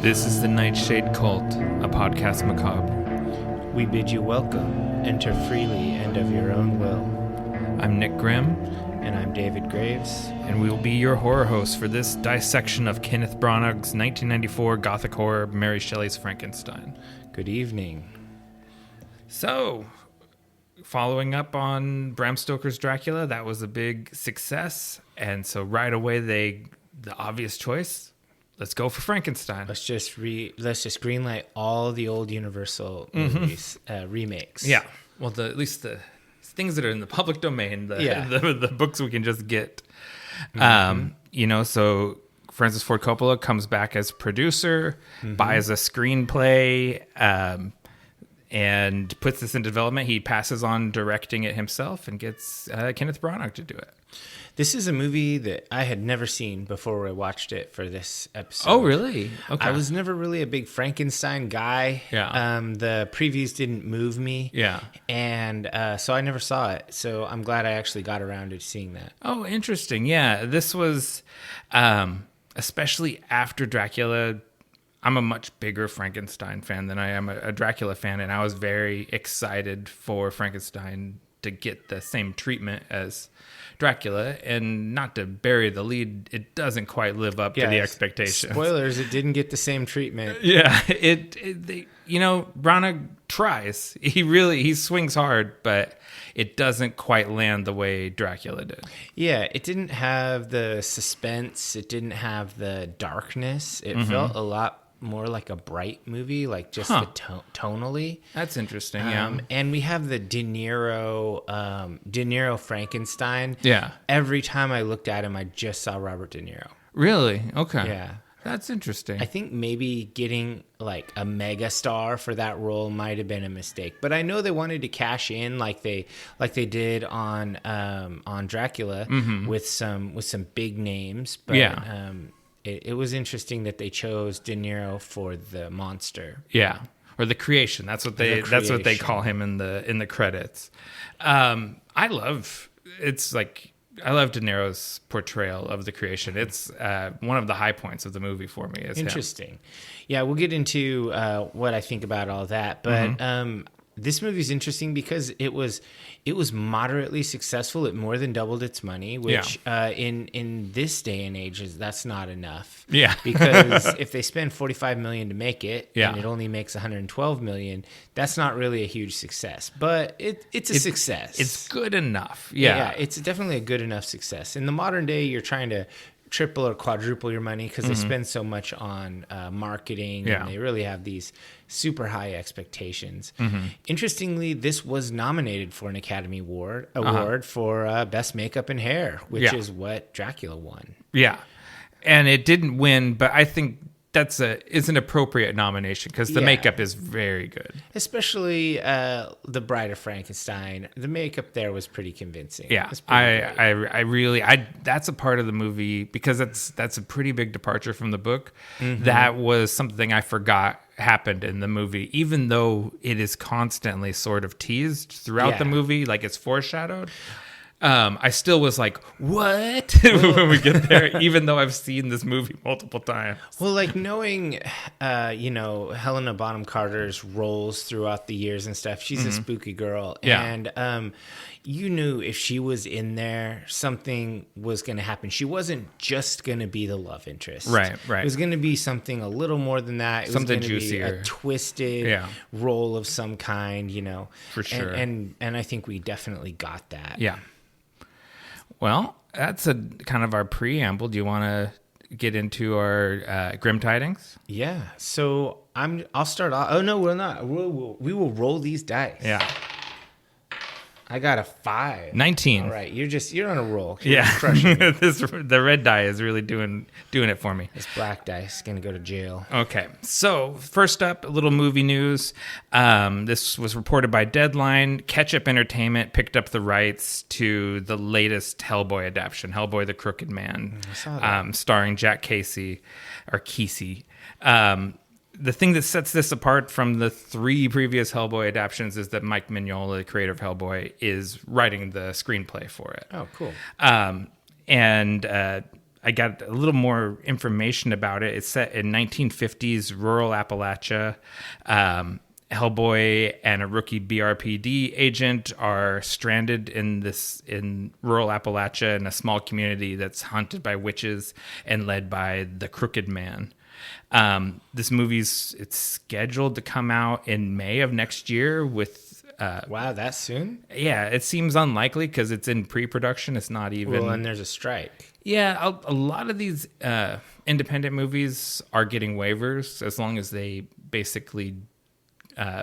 This is the Nightshade Cult, a podcast macabre. We bid you welcome. Enter freely and of your own will. I'm Nick Grimm. And I'm David Graves. And we will be your horror hosts for this dissection of Kenneth Branagh's 1994 Gothic horror, Mary Shelley's Frankenstein. Good evening. So, following up on Bram Stoker's Dracula, that was a big success. And so right away, the obvious choice, let's go for Frankenstein. Let's just greenlight all the old Universal movies, remakes. Yeah. Well, at least the things that are in the public domain, the books we can just get. So Francis Ford Coppola comes back as producer, buys a screenplay, and puts this into development. He passes on directing it himself and gets Kenneth Branagh to do it. This is a movie that I had never seen before I watched it for this episode. Oh, really? Okay. I was never really a big Frankenstein guy. Yeah. The previews didn't move me. Yeah. And so I never saw it. So I'm glad I actually got around to seeing that. Oh, interesting. Yeah. This was, especially after Dracula, I'm a much bigger Frankenstein fan than I am a Dracula fan. And I was very excited for Frankenstein to get the same treatment as Dracula, and not to bury the lead, it doesn't quite live up to the expectations. Spoilers, it didn't get the same treatment. Yeah, Branagh tries. He swings hard, but it doesn't quite land the way Dracula did. Yeah, it didn't have the suspense. It didn't have the darkness. It felt a lot more like a bright movie, like just the tonally. That's interesting. Yeah, and we have the De Niro Frankenstein. Yeah. Every time I looked at him, I just saw Robert De Niro. Really? Okay. Yeah. That's interesting. I think maybe getting like a mega star for that role might have been a mistake, but I know they wanted to cash in like they did on Dracula with some big names. But, yeah. It was interesting that they chose De Niro for the monster. Yeah, or the creation. That's what they call him in the credits. I love De Niro's portrayal of the creation. It's one of the high points of the movie for me. Interesting. Him. Yeah, we'll get into what I think about all that, but this movie is interesting because it was moderately successful. It more than doubled its money, which in this day and age that's not enough. Yeah, because if they spend $45 million to make it, and it only makes $112 million, that's not really a huge success. But it's a success. It's good enough. Yeah, it's definitely a good enough success. In the modern day, you're trying to triple or quadruple your money because they spend so much on marketing and they really have these super high expectations. Interestingly, this was nominated for an Academy Award for Best Makeup and Hair, which is what Dracula won. Yeah, and it didn't win, but I think it's an appropriate nomination because the makeup is very good. Especially the Bride of Frankenstein. The makeup there was pretty convincing. Yeah, I really that's a part of the movie because that's a pretty big departure from the book. That was something I forgot happened in the movie, even though it is constantly sort of teased throughout the movie, like it's foreshadowed. I still was like, what? When we get there, even though I've seen this movie multiple times. Well, like knowing, helenabonhamcarter's roles throughout the years and stuff, she's a spooky girl. Yeah. And you knew if she was in there, something was going to happen. She wasn't just going to be the love interest. Right. It was going to be something a little more than that. It something was juicier. Be a twisted role of some kind, For sure. And I think we definitely got that. Yeah. Well, that's a kind of our preamble. Do you want to get into our grim tidings? Yeah. So I'll start off. Oh no, we're not. We will roll these dice. Yeah. I got a 5. 19. All right, you're on a roll. You're crushing it. The red die is really doing it for me. This black dice is gonna go to jail. Okay, so first up, a little movie news. This was reported by Deadline. Ketchup Entertainment picked up the rights to the latest Hellboy adaptation, Hellboy the Crooked Man, I saw that. Starring Jack Kesey. The thing that sets this apart from the 3 previous Hellboy adaptations is that Mike Mignola, the creator of Hellboy, is writing the screenplay for it. Oh, cool. And I got a little more information about it. It's set in 1950s rural Appalachia. Hellboy and a rookie BRPD agent are stranded in rural Appalachia in a small community that's haunted by witches and led by the Crooked Man. This it's scheduled to come out in May of next year with... wow, that soon? Yeah, it seems unlikely because it's in pre-production. It's not even... Well, and there's a strike. Yeah, a lot of these independent movies are getting waivers as long as they basically...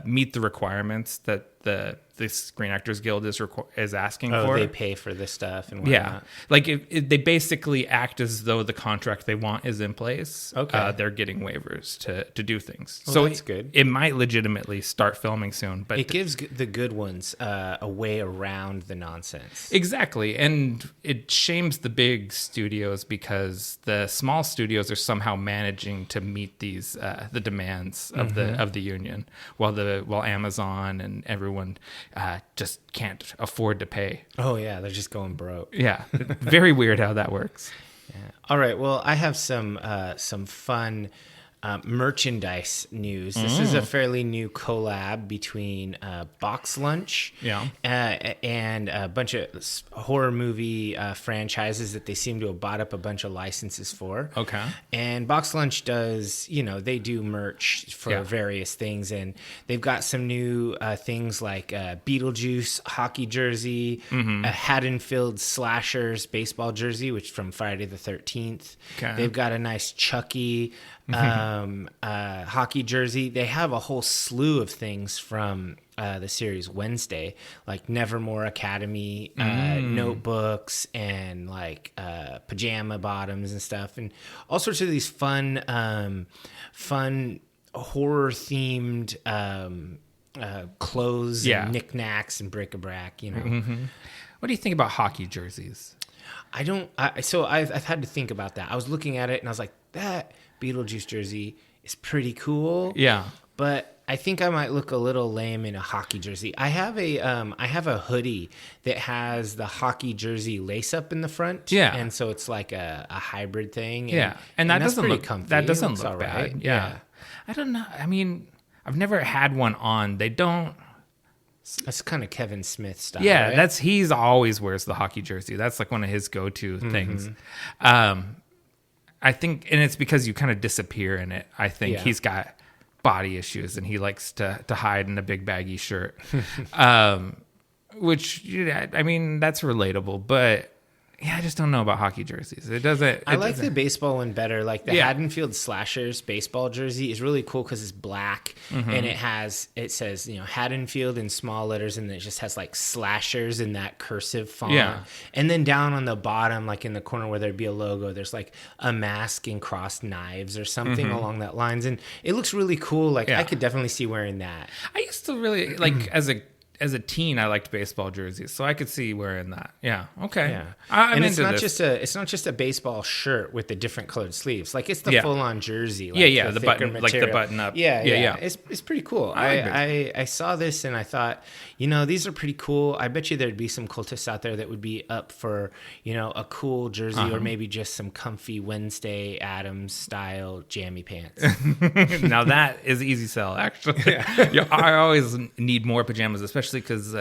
meet the requirements that the Screen Actors Guild is asking for. Oh, they pay for this stuff and whatnot. Yeah, like if they basically act as though the contract they want is in place. Okay, they're getting waivers to do things. Well, so that's good. It might legitimately start filming soon, but it gives the good ones a way around the nonsense. Exactly, and it shames the big studios because the small studios are somehow managing to meet these the demands of the union, while Amazon and everyone just can't afford to pay. Oh yeah, they're just going broke. Yeah, very weird how that works. Yeah. All right, well, I have some fun merchandise news. This is a fairly new collab between Box Lunch and a bunch of horror movie franchises that they seem to have bought up a bunch of licenses for. Okay. And Box Lunch does, they do merch for various things, and they've got some new things like Beetlejuice hockey jersey, a Haddonfield Slashers baseball jersey, which from Friday the 13th. Okay. They've got a nice Chucky hockey jersey. They have a whole slew of things from the series Wednesday, like Nevermore Academy notebooks and like pajama bottoms and stuff, and all sorts of these fun horror themed clothes and knickknacks and bric-a-brac. What do you think about hockey jerseys? I've had to think about that. I was looking at it and I was like, that Beetlejuice jersey is pretty cool. Yeah. But I think I might look a little lame in a hockey jersey. I have a hoodie that has the hockey jersey lace up in the front. Yeah. And so it's like a hybrid thing. And that doesn't look comfy. That doesn't look right. bad. Yeah. I don't know. I mean, I've never had one on. They don't. That's kind of Kevin Smith style. Yeah, right? he's always wears the hockey jersey. That's like one of his go-to things. I think, and it's because you kind of disappear in it. I think he's got body issues and he likes to hide in a big baggy shirt, which I mean that's relatable, but. Yeah, I just don't know about hockey jerseys. I like the baseball one better. Like the Haddonfield Slashers baseball jersey is really cool because it's black and it says Haddonfield in small letters, and it just has like slashers in that cursive font. Yeah. And then down on the bottom, like in the corner where there'd be a logo, there's like a mask and crossed knives or something along that lines, and it looks really cool. Like I could definitely see wearing that. I used to really like as a teen, I liked baseball jerseys, so I could see wearing that. Yeah, okay. Yeah, I'm and into this. It's not just a baseball shirt with the different colored sleeves. Like it's the full on jersey. Like the button, material. Like the button up. Yeah. It's pretty cool. I saw this and I thought, these are pretty cool. I bet you there'd be some cultists out there that would be up for a cool jersey or maybe just some comfy Wednesday Addams style jammy pants. Now that is easy sell, actually. I always need more pajamas, especially because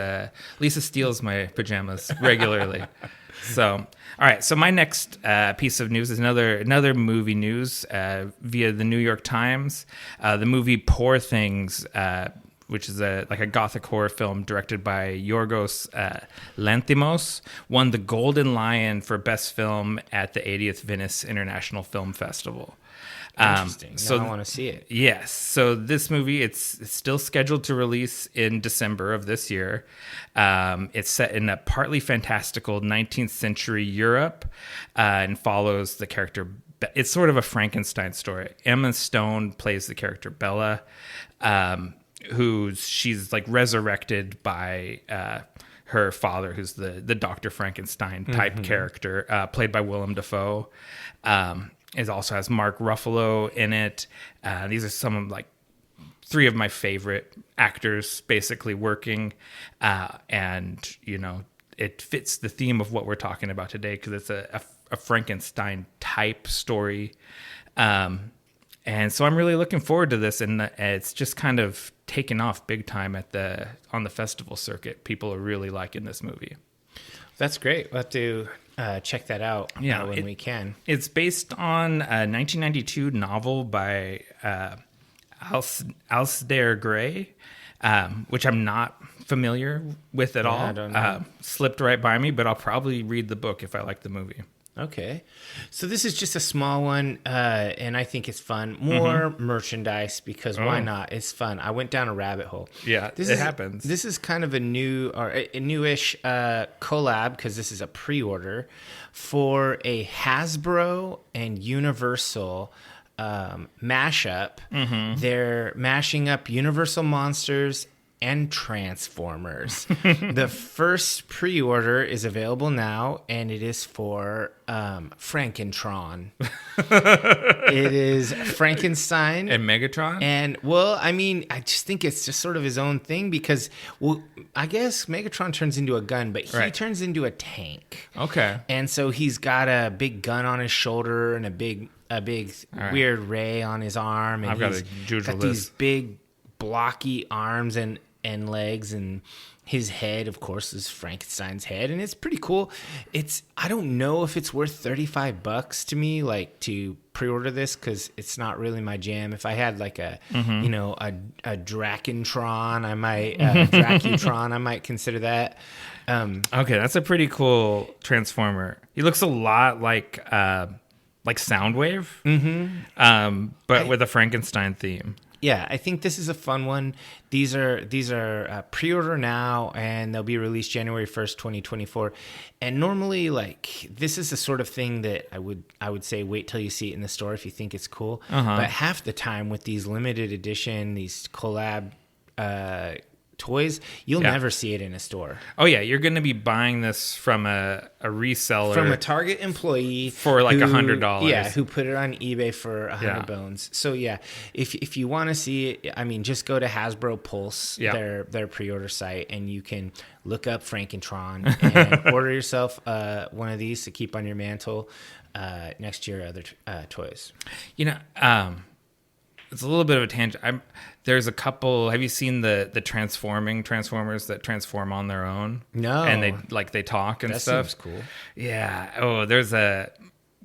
Lisa steals my pajamas regularly. So, all right. So my next piece of news is another movie news via the New York Times. The movie Poor Things, which is a gothic horror film directed by Yorgos Lanthimos, won the Golden Lion for Best Film at the 80th Venice International Film Festival. Interesting. So I want to see it. Yes. So this movie, it's still scheduled to release in December of this year. It's set in a partly fantastical 19th century Europe and follows the character. It's sort of a Frankenstein story. Emma Stone plays the character Bella, she's like resurrected by her father, who's the Dr. Frankenstein type character, played by Willem Dafoe. It also has Mark Ruffalo in it. These are some of three of my favorite actors basically working. And, it fits the theme of what we're talking about today because it's a a Frankenstein type story. And so I'm really looking forward to this, and it's just kind of taken off big time on the festival circuit. People are really liking this movie. That's great. We'll have to check that out when we can. It's based on a 1992 novel by Alasdair Gray, which I'm not familiar with at all. I don't know. Slipped right by me, but I'll probably read the book if I like the movie. Okay. So this is just a small one, and I think it's fun. More merchandise, because why not? It's fun. I went down a rabbit hole. Yeah, it happens. This is kind of a newish collab, because this is a pre-order for a Hasbro and Universal mashup. They're mashing up Universal Monsters and Transformers. The first pre-order is available now, and it is for Frankentron. It is Frankenstein and Megatron. And well, I mean, I just think it's just sort of his own thing, because I guess Megatron turns into a gun, but he turns into a tank. Okay. And so he's got a big gun on his shoulder and a big weird ray on his arm, and I've got to Google these big blocky arms and legs, and his head, of course, is Frankenstein's head, and it's pretty cool. I don't know if it's worth $35 to me, like, to pre-order this, because it's not really my jam. If I had like a Dracentron, I might Dracutron, I might consider that. Okay, that's a pretty cool Transformer. He looks a lot like Soundwave, but with a Frankenstein theme. Yeah, I think this is a fun one. These are pre-order now, and they'll be released January 1st, 2024. And normally, like, this is the sort of thing that I would say wait till you see it in the store if you think it's cool. But half the time with these limited edition, these collab toys, you'll never see it in a store. Oh yeah, you're going to be buying this from a reseller, from a Target employee for like $100. Yeah, who put it on eBay for 100 bones. So yeah, if you want to see it, I mean, just go to Hasbro Pulse, their pre-order site, and you can look up Frankentron and order yourself one of these to keep on your mantle next to your other toys. You know, it's a little bit of a tangent. There's a couple. Have you seen the Transformers that transform on their own? No. And they talk and stuff. That seems cool. Yeah. Oh, there's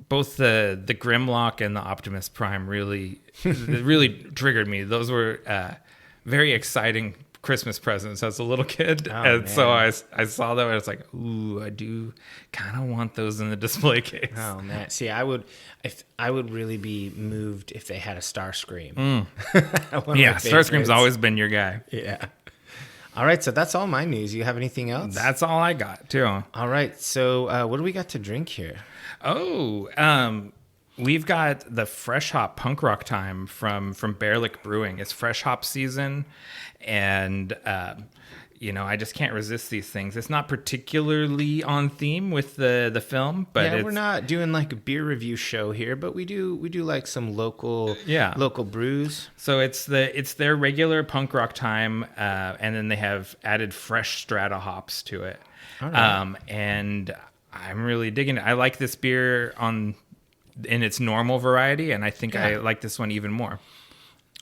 both the Grimlock and the Optimus Prime really triggered me. Those were very exciting Christmas presents as a little kid. So I saw that and I was like, ooh, I do kind of want those in the display case. Oh man. See, I would really be moved if they had a Starscream. Yeah, Starscream's always been your guy. Yeah. All right, so that's all my news. You have anything else? That's all I got too. All right, so what do we got to drink here? We've got the Fresh Hop Punk Rock Time from Bearlick Brewing. It's fresh hop season, and I just can't resist these things. It's not particularly on theme with the film, but we're not doing like a beer review show here, but we do like some local brews. So it's their regular Punk Rock Time, and then they have added fresh strata hops to it. All right. And I'm really digging it. I like this beer in its normal variety, and I think I like this one even more.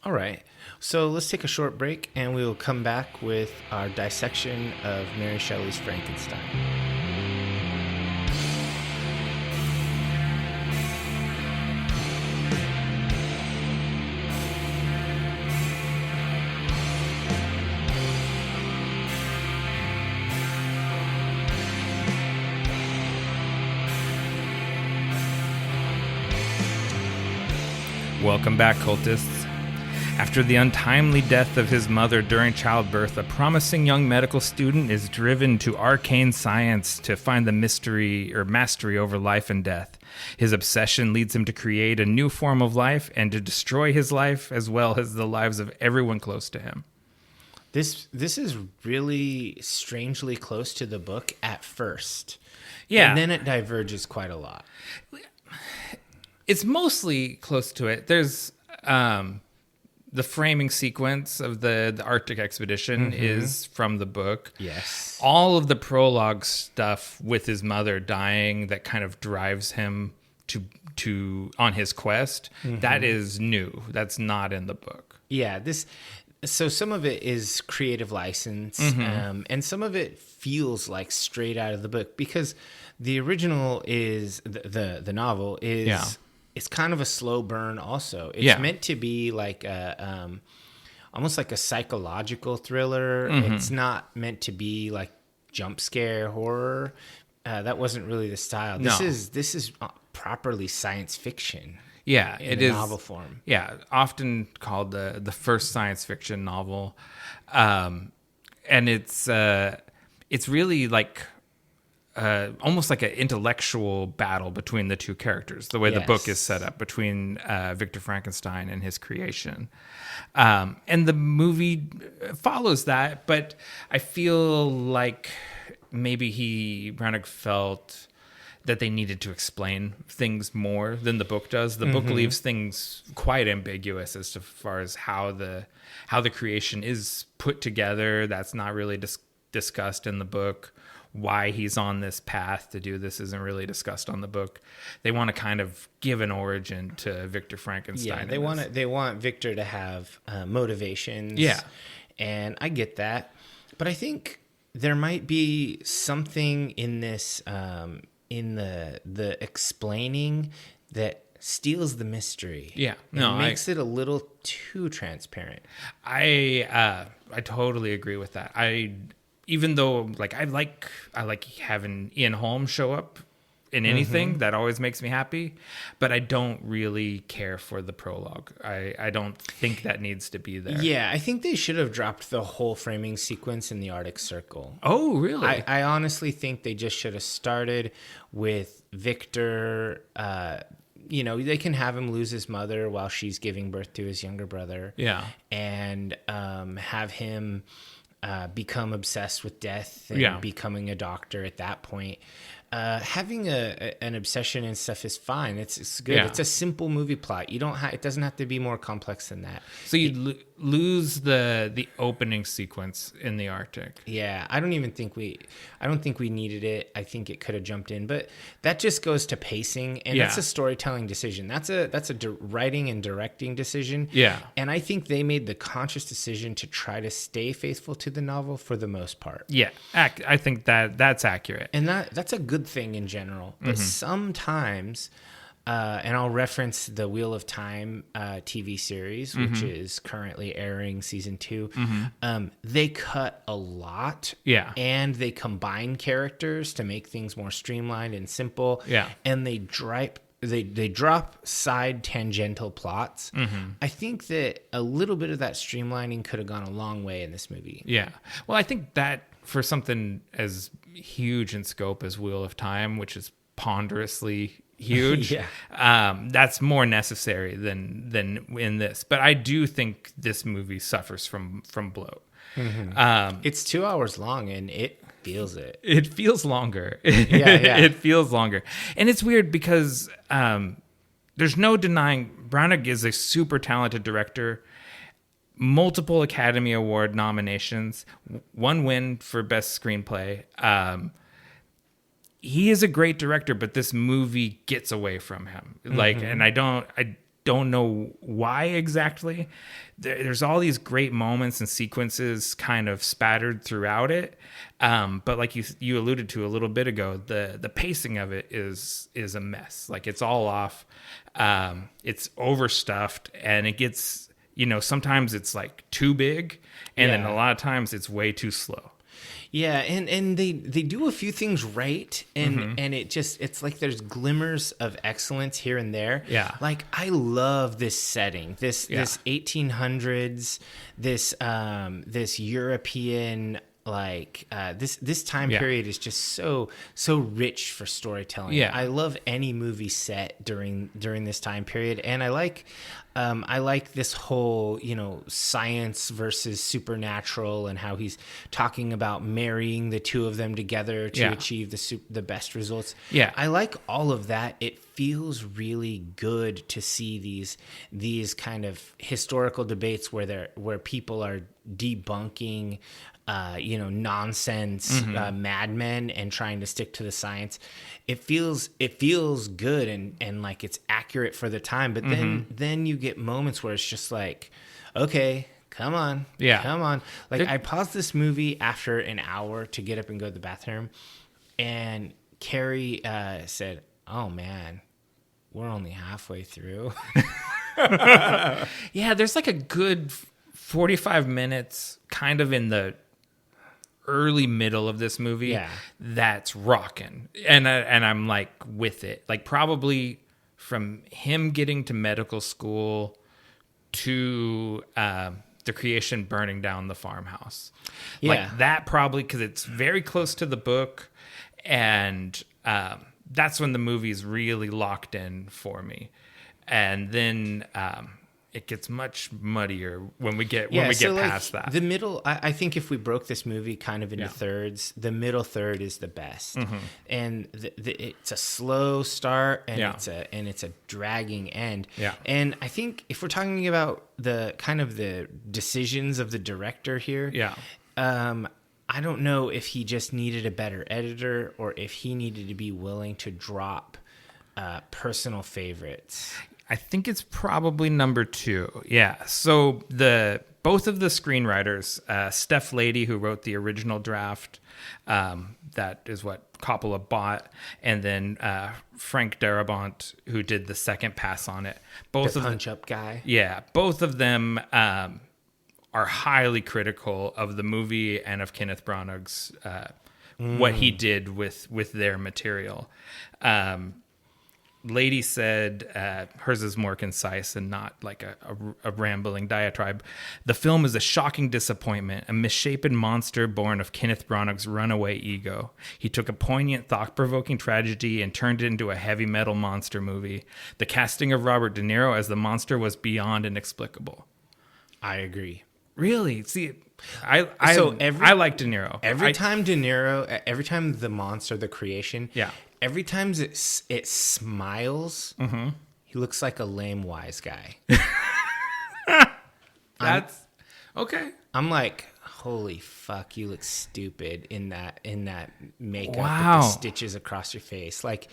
All right. So let's take a short break, and we will come back with our dissection of Mary Shelley's Frankenstein. Welcome back, cultists. After the untimely death of his mother during childbirth, a promising young medical student is driven to arcane science to find the mystery or mastery over life and death. His obsession leads him to create a new form of life and to destroy his life as well as the lives of everyone close to him. This is really strangely close to the book at first. Yeah. And then it diverges quite a lot. the framing sequence of the Arctic expedition is from the book. Yes. All of the prologue stuff with his mother dying that kind of drives him to on his quest, that is new. That's not in the book. Yeah, so some of it is creative license, and some of it feels like straight out of the book, because the original is the novel is it's kind of a slow burn also. It's meant to be like a almost like a psychological thriller. It's not meant to be like jump scare horror. That wasn't really the style. This is properly science fiction. Yeah, it is novel form. Yeah, often called the first science fiction novel, and it's really like almost like an intellectual battle between the two characters. The way the book is set up between Victor Frankenstein and his creation, and the movie follows that. But I feel like maybe Branagh felt that they needed to explain things more than the book does. The book leaves things quite ambiguous as far as how the creation is put together. That's not really discussed in the book. Why he's on this path to do this isn't really discussed on the book. They want to kind of give an origin to Victor Frankenstein. Yeah, they want Victor to have motivations. Yeah, and I get that, but I think there might be something in this. In the explaining that steals the mystery. Yeah. Makes it a little too transparent. I totally agree with that. Even though like I like having Ianholm show up in anything, that always makes me happy, but I don't really care for the prologue. I don't think that needs to be there. Yeah, I think they should have dropped the whole framing sequence in the Arctic Circle. Oh, really? I honestly think they just should have started with Victor. They can have him lose his mother while she's giving birth to his younger brother. Yeah. And have him become obsessed with death and becoming a doctor at that point. Having an obsession and stuff is fine. It's good. Yeah. It's a simple movie plot. It doesn't have to be more complex than that. So you lose the opening sequence in the Arctic. Yeah, I don't think we needed it. I think it could have jumped in, but that just goes to pacing, and that's a storytelling decision. That's a writing and directing decision. Yeah, and I think they made the conscious decision to try to stay faithful to the novel for the most part. Yeah, I think that's accurate, and that's a good thing in general. But sometimes. And I'll reference the Wheel of Time TV series, which is currently airing season 2. They cut a lot, and they combine characters to make things more streamlined and simple. Yeah, and they drop side tangential plots. I think that a little bit of that streamlining could have gone a long way in this movie. Yeah, well, I think that for something as huge in scope as Wheel of Time, which is ponderously huge, that's more necessary than in this. But I do think this movie suffers from bloat. It's 2 hours long, and it feels it. It feels longer. It feels longer, and it's weird because there's no denying Branagh is a super talented director. Multiple Academy Award nominations, one win for Best Screenplay. He is a great director, but this movie gets away from him. And I don't know why exactly. There's all these great moments and sequences kind of spattered throughout it. But like you alluded to a little bit ago, the pacing of it is a mess. Like, it's all off. It's overstuffed, and it gets, sometimes it's like too big, and then a lot of times it's way too slow. Yeah, and they do a few things right, and it's like there's glimmers of excellence here and there. Yeah, like I love this setting, this 1800s, this European Like this time period is just so rich for storytelling. Yeah. I love any movie set during this time period, and I like this whole, science versus supernatural, and how he's talking about marrying the two of them together to achieve the best results. Yeah. I like all of that. It feels really good to see these kind of historical debates where people are debunking nonsense madmen and trying to stick to the science. It feels good and like it's accurate for the time. But then you get moments where it's just like, okay, come on. Like I paused this movie after an hour to get up and go to the bathroom, and Carrie said, "Oh man, we're only halfway through." Yeah, there's like a good 45 minutes kind of in the early middle of this movie that's rocking, and I'm like with it, like probably from him getting to medical school to the creation burning down the farmhouse, like that, probably because it's very close to the book, and that's when the movie's really locked in for me. And then it gets much muddier when we get past that. The middle, I think if we broke this movie kind of into thirds, the middle third is the best, and it's a slow start, and it's a dragging end. And I think if we're talking about the kind of the decisions of the director here, I don't know if he just needed a better editor or if he needed to be willing to drop personal favorites. I think it's probably number 2. Yeah. So both of the screenwriters, Steph Lady, who wrote the original draft, that is what Coppola bought, and then Frank Darabont, who did the second pass on it. Both the punch-up guy. Yeah. Both of them are highly critical of the movie and of Kenneth Branagh's what he did with their material. Lady said hers is more concise and not like a rambling diatribe. The film is a shocking disappointment, a misshapen monster born of Kenneth Branagh's runaway ego. He took a poignant, thought-provoking tragedy and turned it into a heavy metal monster movie. The casting of Robert De Niro as the monster was beyond inexplicable. I agree. Really? See, I like De Niro. Every time the monster, the creation, every time it smiles, he looks like a lame wise guy. That's okay. I'm like, holy fuck, you look stupid in that makeup with the stitches across your face. Like,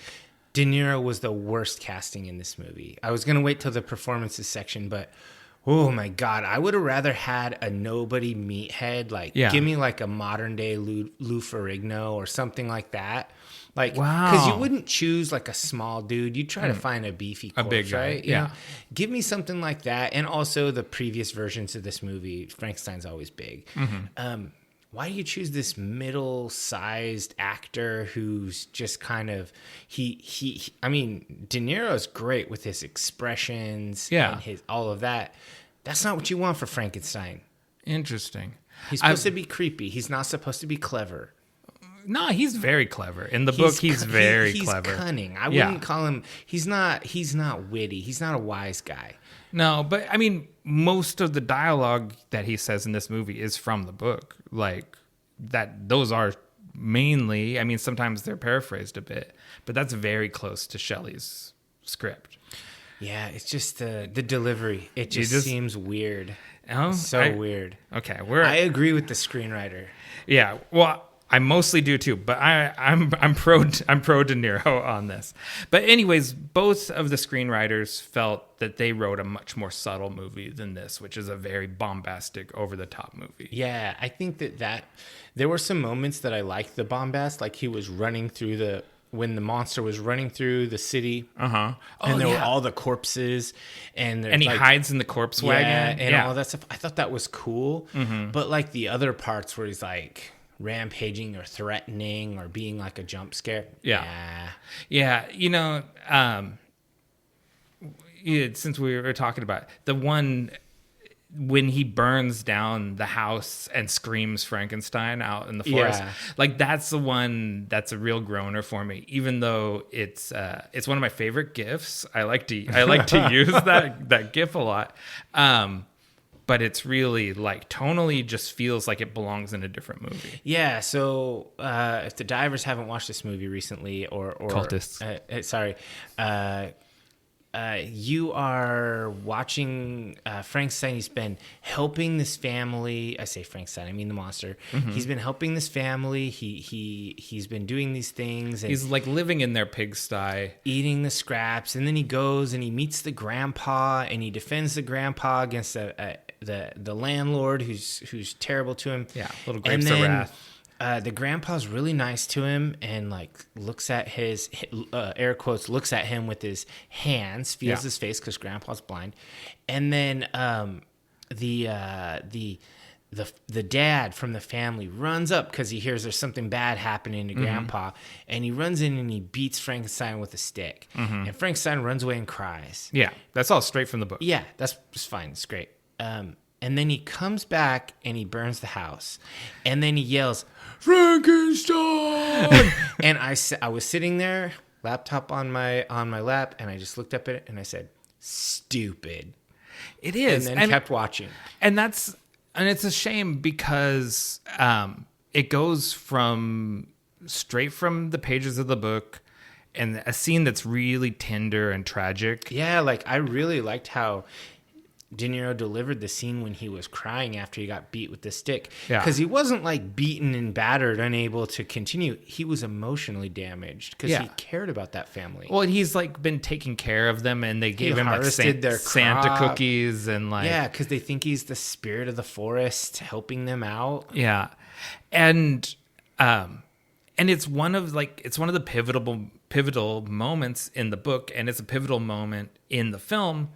De Niro was the worst casting in this movie. I was gonna wait till the performances section, but oh my God, I would have rather had a nobody meathead. Like, give me like a modern day Lou Ferrigno or something like that. Like, because you wouldn't choose like a small dude. You'd try to find a beefy corpse, a big guy, right? You know? Give me something like that. And also the previous versions of this movie, Frankenstein's always big. Why do you choose this middle-sized actor who's just kind of I mean, De Niro's great with his expressions and his all of that. That's not what you want for Frankenstein. Interesting. He's supposed to be creepy. He's not supposed to be clever. No, he's very clever. In the book, he's very he's clever. Cunning. I wouldn't call him. He's not witty. He's not a wise guy. No, but I mean, most of the dialogue that he says in this movie is from the book. Like that, those are mainly. I mean, sometimes they're paraphrased a bit, but that's very close to Shelley's script. Yeah, it's just the delivery. It just seems weird. Oh, weird. Okay, I agree with the screenwriter. Yeah, well, I mostly do too, but I'm pro De Niro on this. But anyways, both of the screenwriters felt that they wrote a much more subtle movie than this, which is a very bombastic, over the top movie. Yeah, I think that there were some moments that I liked the bombast, like he was running through when the monster was running through the city. And there were all the corpses, and he hides in the corpse wagon and all that stuff. I thought that was cool. But like the other parts where he's like rampaging or threatening or being like a jump scare. Yeah. You know, since we were talking about it, when he burns down the house and screams Frankenstein out in the forest, like that's the one that's a real groaner for me. Even though it's one of my favorite GIFs. I like to use that GIF a lot. But it's really like tonally just feels like it belongs in a different movie. Yeah. So if the divers haven't watched this movie recently, or Cultists, you are watching Frankenstein. He's been helping this family. I say Frankenstein, I mean the monster. Mm-hmm. He's been helping this family. He's been doing these things. And he's like living in their pigsty, eating the scraps, and then he goes and he meets the grandpa, and he defends the grandpa against the landlord who's terrible to him. Yeah, little grapes of wrath. The grandpa's really nice to him and like looks at his air quotes, looks at him with his hands, feels his face because grandpa's blind. And then the dad from the family runs up because he hears there's something bad happening to grandpa, and he runs in and he beats Frankenstein with a stick. Mm-hmm. And Frankenstein runs away and cries. Yeah, that's all straight from the book. Yeah, that's fine. It's great. And then he comes back and he burns the house, and then he yells, Frankenstein! And I was sitting there, laptop on my lap, and I just looked up at it and I said, stupid. It is. And then kept watching. And it's a shame because it goes straight from the pages of the book, and a scene that's really tender and tragic. Yeah, like I really liked how De Niro delivered the scene when he was crying after he got beat with the stick. Because he wasn't like beaten and battered, unable to continue. He was emotionally damaged because he cared about that family. Well, and he's like been taking care of them, and they gave him like Santa cookies and like... Yeah, because they think he's the spirit of the forest helping them out. Yeah. And it's one of the pivotal moments in the book, and it's a pivotal moment in the film.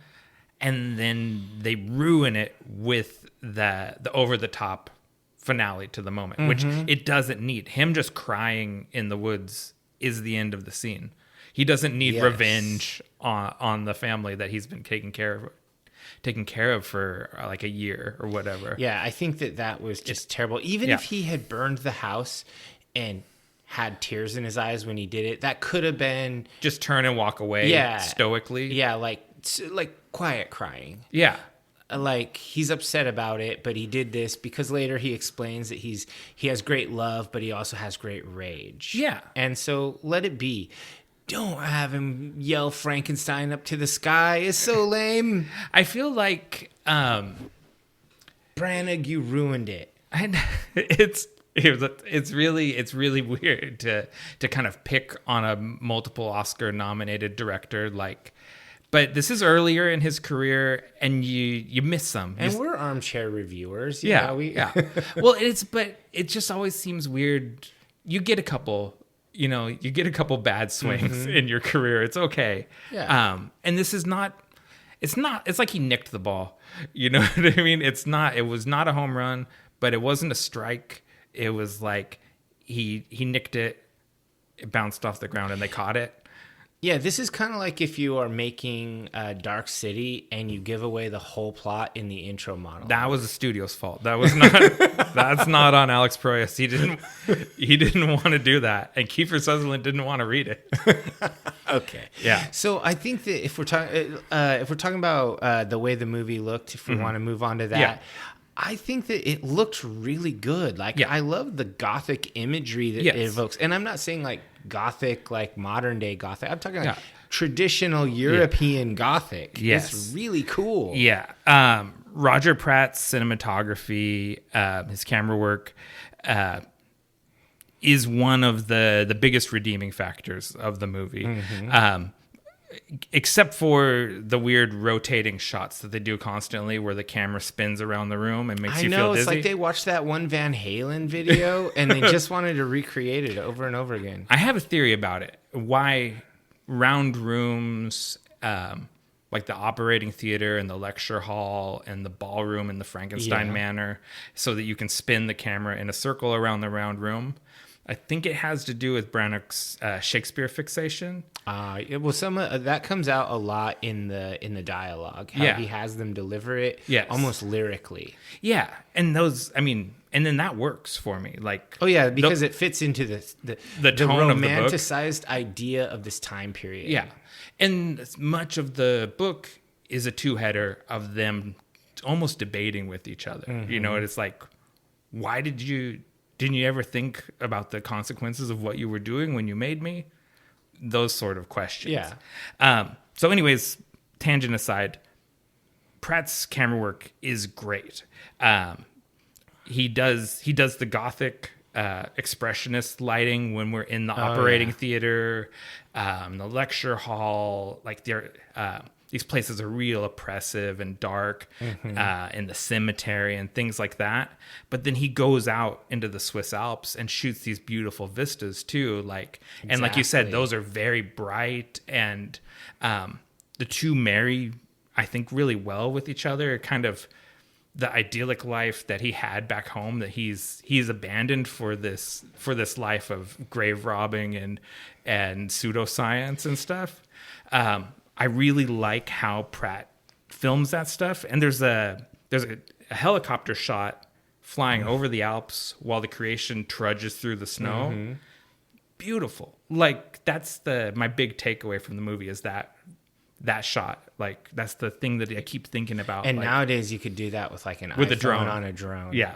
And then they ruin it with the over-the-top finale to the moment, which it doesn't need. Him just crying in the woods is the end of the scene. He doesn't need revenge on the family that he's been taking care of for like a year or whatever. Yeah, I think that was just terrible. Even if he had burned the house and had tears in his eyes when he did it, that could have been... Just turn and walk away stoically. Yeah, like quiet crying. Yeah. Like he's upset about it, but he did this because later he explains that he has great love, but he also has great rage. Yeah. And so let it be. Don't have him yell Frankenstein up to the sky. It's so lame. I feel like Branagh, you ruined it. And it's really weird to kind of pick on a multiple Oscar nominated director like. But this is earlier in his career, and you miss some. And we're armchair reviewers. Yeah. Well, it just always seems weird. You get a couple bad swings in your career. It's okay. Yeah. And this is not. It's like he nicked the ball. You know what I mean? It was not a home run, but it wasn't a strike. It was like he nicked it. It bounced off the ground, and they caught it. Yeah, this is kind of like if you are making Dark City and you give away the whole plot in the intro monologue. That was the studio's fault. That was not. That's not on Alex Proyas. He didn't want to do that, and Kiefer Sutherland didn't want to read it. Okay. Yeah. So I think that if we're talking about the way the movie looked, if we want to move on to that. I think that it looked really good. Like, I love the Gothic imagery that it evokes. And I'm not saying like Gothic, like modern day Gothic. I'm talking like traditional European Gothic. Yes. It's really cool. Yeah. Roger Pratt's cinematography, his camera work, is one of the biggest redeeming factors of the movie. Mm-hmm. Except for the weird rotating shots that they do constantly where the camera spins around the room and makes you feel dizzy. It's like they watched that one Van Halen video and they just wanted to recreate it over and over again. I have a theory about it. Why round rooms, like the operating theater and the lecture hall and the ballroom in the Frankenstein manor, so that you can spin the camera in a circle around the round room. I think it has to do with Branagh's Shakespeare fixation. Some that comes out a lot in the dialogue. How he has them deliver it, almost lyrically. Yeah, and those, I mean, and then that works for me. Like, because it fits into the tone of the book. Romanticized idea of this time period. Yeah, and much of the book is a two-header of them almost debating with each other. Mm-hmm. You know, and it's like, why didn't you ever think about the consequences of what you were doing when you made me? Those sort of questions. Yeah. So anyways, tangent aside, Pratt's camera work is great. He does the Gothic expressionist lighting when we're in the operating theater, the lecture hall. Like these places are real oppressive and dark, in the cemetery and things like that. But then he goes out into the Swiss Alps and shoots these beautiful vistas too. And like you said, those are very bright, and the two marry, I think, really well with each other. Kind of the idyllic life that he had back home that he's abandoned for this life of grave robbing and pseudoscience and stuff. I really like how Pratt films that stuff. And there's a helicopter shot flying over the Alps while the creation trudges through the snow. Mm-hmm. Beautiful. Like, that's my big takeaway from the movie is that shot. Like, that's the thing that I keep thinking about. And like, nowadays you could do that with like with a drone on a drone. Yeah.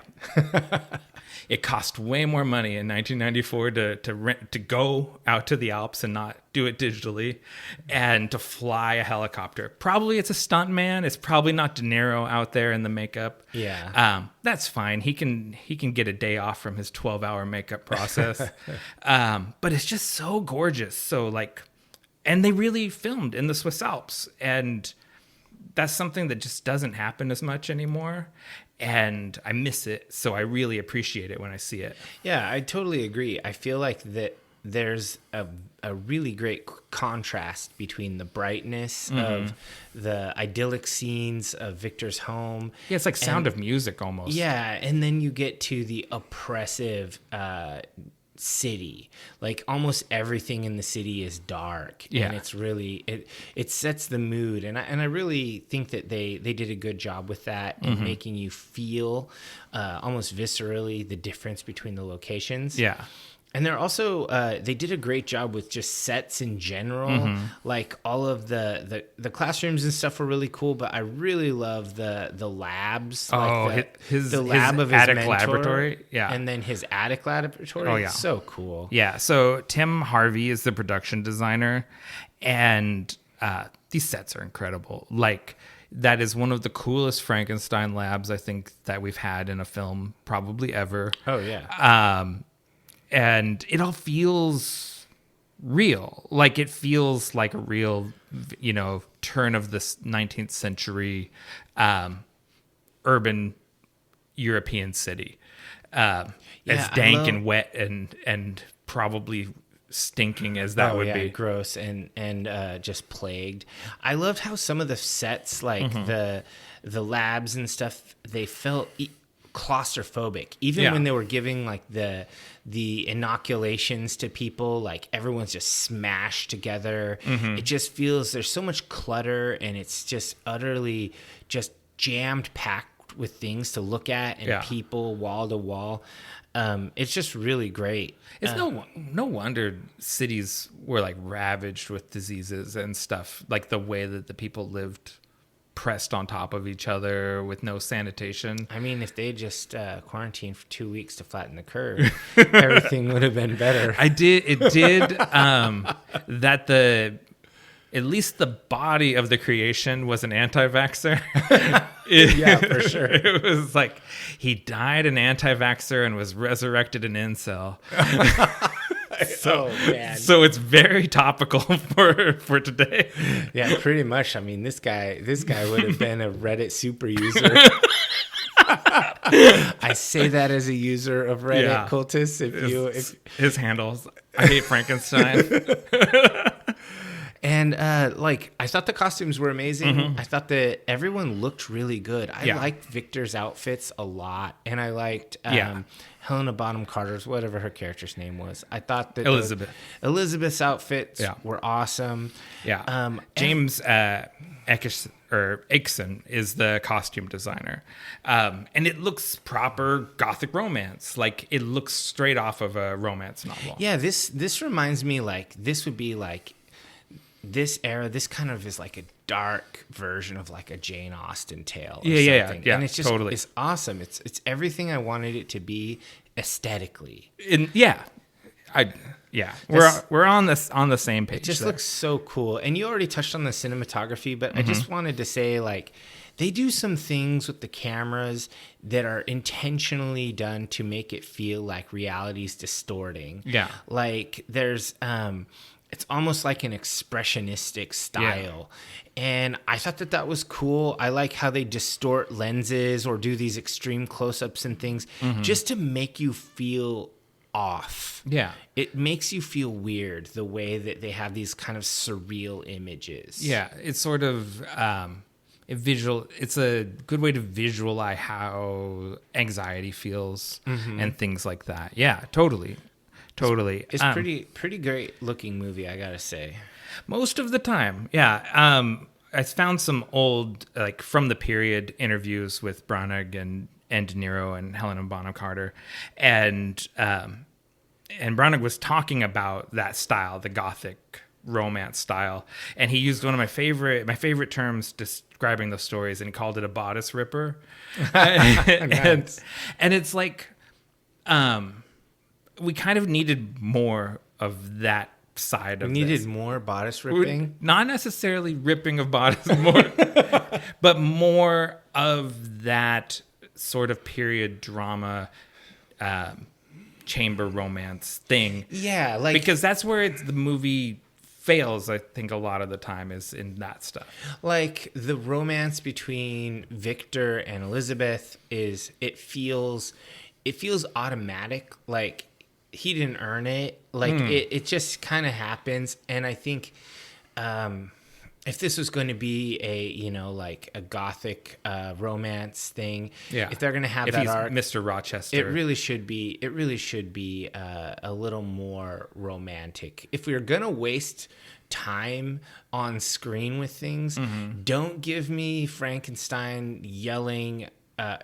It cost way more money in 1994 to go out to the Alps and not do it digitally, and to fly a helicopter. Probably it's a stunt man. It's probably not De Niro out there in the makeup. Yeah. That's fine. He can get a day off from his 12-hour makeup process. But it's just so gorgeous. So like, and they really filmed in the Swiss Alps, and that's something that just doesn't happen as much anymore. And I miss it, so I really appreciate it when I see it. Yeah, I totally agree. I feel like that there's a really great contrast between the brightness of the idyllic scenes of Victor's home. Yeah, it's like Sound of Music almost. Yeah, and then you get to the oppressive city. Like, almost everything in the city is dark. Yeah. And it's really, it sets the mood. And I really think that they did a good job with that in making you feel almost viscerally the difference between the locations. Yeah. And they're also, they did a great job with just sets in general. Like, all of the classrooms and stuff were really cool, but I really love the labs. Oh, like the lab of his attic mentor, laboratory. Yeah. And then his attic laboratory. Oh, yeah. It's so cool. Yeah. So Tim Harvey is the production designer, and these sets are incredible. Like, that is one of the coolest Frankenstein labs I think that we've had in a film probably ever. Oh, yeah. And it all feels real. Like, it feels like a real, turn of this 19th century urban European city. As dank and wet and probably stinking as that would be. Gross and just plagued. I loved how some of the sets, like the labs and stuff, they felt claustrophobic, even when they were giving like the inoculations to people. Like, everyone's just smashed together. It just feels there's so much clutter, and it's just utterly just jammed packed with things to look at and people wall to wall. It's just really great. It's no wonder cities were like ravaged with diseases and stuff, like the way that the people lived pressed on top of each other with no sanitation. I mean, if they just quarantined for 2 weeks to flatten the curve, everything would have been better. It did that at least the body of the creation was an anti-vaxxer. Yeah, for sure. It was like he died an anti-vaxxer and was resurrected an incel. So it's very topical for today. Yeah, pretty much. I mean, this guy would have been a Reddit super user. I say that as a user of Reddit, Cultists. If his handles, I hate Frankenstein. And I thought the costumes were amazing. I thought that everyone looked really good. I liked Victor's outfits a lot, and I liked Helena Bonham Carter's, whatever her character's name was. I thought that Elizabeth's outfits were awesome. Yeah. James Akeson is the costume designer. And it looks proper Gothic romance. Like, it looks straight off of a romance novel. Yeah, this reminds me, like, this would be like this era. This kind of is like a dark version of like a Jane Austen tale or something. Yeah, and it's just totally. It's awesome. It's everything I wanted it to be aesthetically. We're on the same page. It just looks so cool. And you already touched on the cinematography, but I just wanted to say, like, they do some things with the cameras that are intentionally done to make it feel like reality's distorting. Yeah. Like, there's it's almost like an expressionistic style. Yeah. And I thought that was cool. I like how they distort lenses or do these extreme close-ups and things just to make you feel off. Yeah. It makes you feel weird, the way that they have these kind of surreal images. Yeah. It's sort of it's a good way to visualize how anxiety feels and things like that. Yeah, totally. It's pretty great looking movie, I gotta say. Most of the time, yeah. I found some old, like, from the period interviews with Branagh and De Niro and Helena Bonham Carter, and Branagh was talking about that style, the Gothic romance style, and he used one of my favorite terms describing those stories, and he called it a bodice ripper. Nice. and it's like, we kind of needed more of that side of We needed this. more bodice ripping? Not necessarily ripping of bodice, but more of that sort of period drama, chamber romance thing. Yeah, like, because that's where the movie fails, I think, a lot of the time, is in that stuff. Like, the romance between Victor and Elizabeth it feels automatic. Like, he didn't earn it. Like, it just kind of happens. And I think if this was going to be a Gothic romance thing, if they're going to have that arc, Mr. Rochester, it really should be a little more romantic. If we're going to waste time on screen with things, don't give me Frankenstein yelling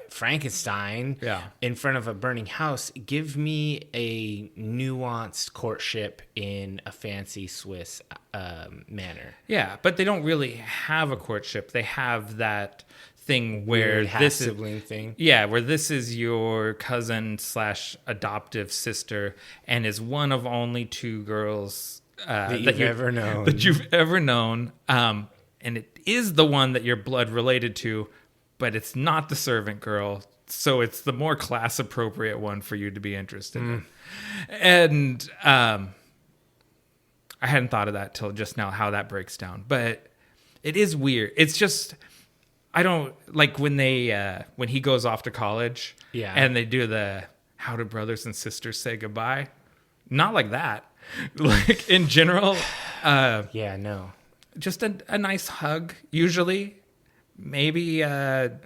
Frankenstein in front of a burning house. Give me a nuanced courtship in a fancy Swiss manner. Yeah, but they don't really have a courtship. They have that thing where this is sibling thing. Yeah, where this is your cousin / adoptive sister and is one of only two girls that you've ever known. And it is the one that you're blood related to, but it's not the servant girl, so it's the more class appropriate one for you to be interested in. And I hadn't thought of that till just now, how that breaks down. But it is weird. It's just, I don't like when he goes off to college, and they do the "How do brothers and sisters say goodbye?" Not like that. Like, in general, no, just a nice hug usually. Maybe a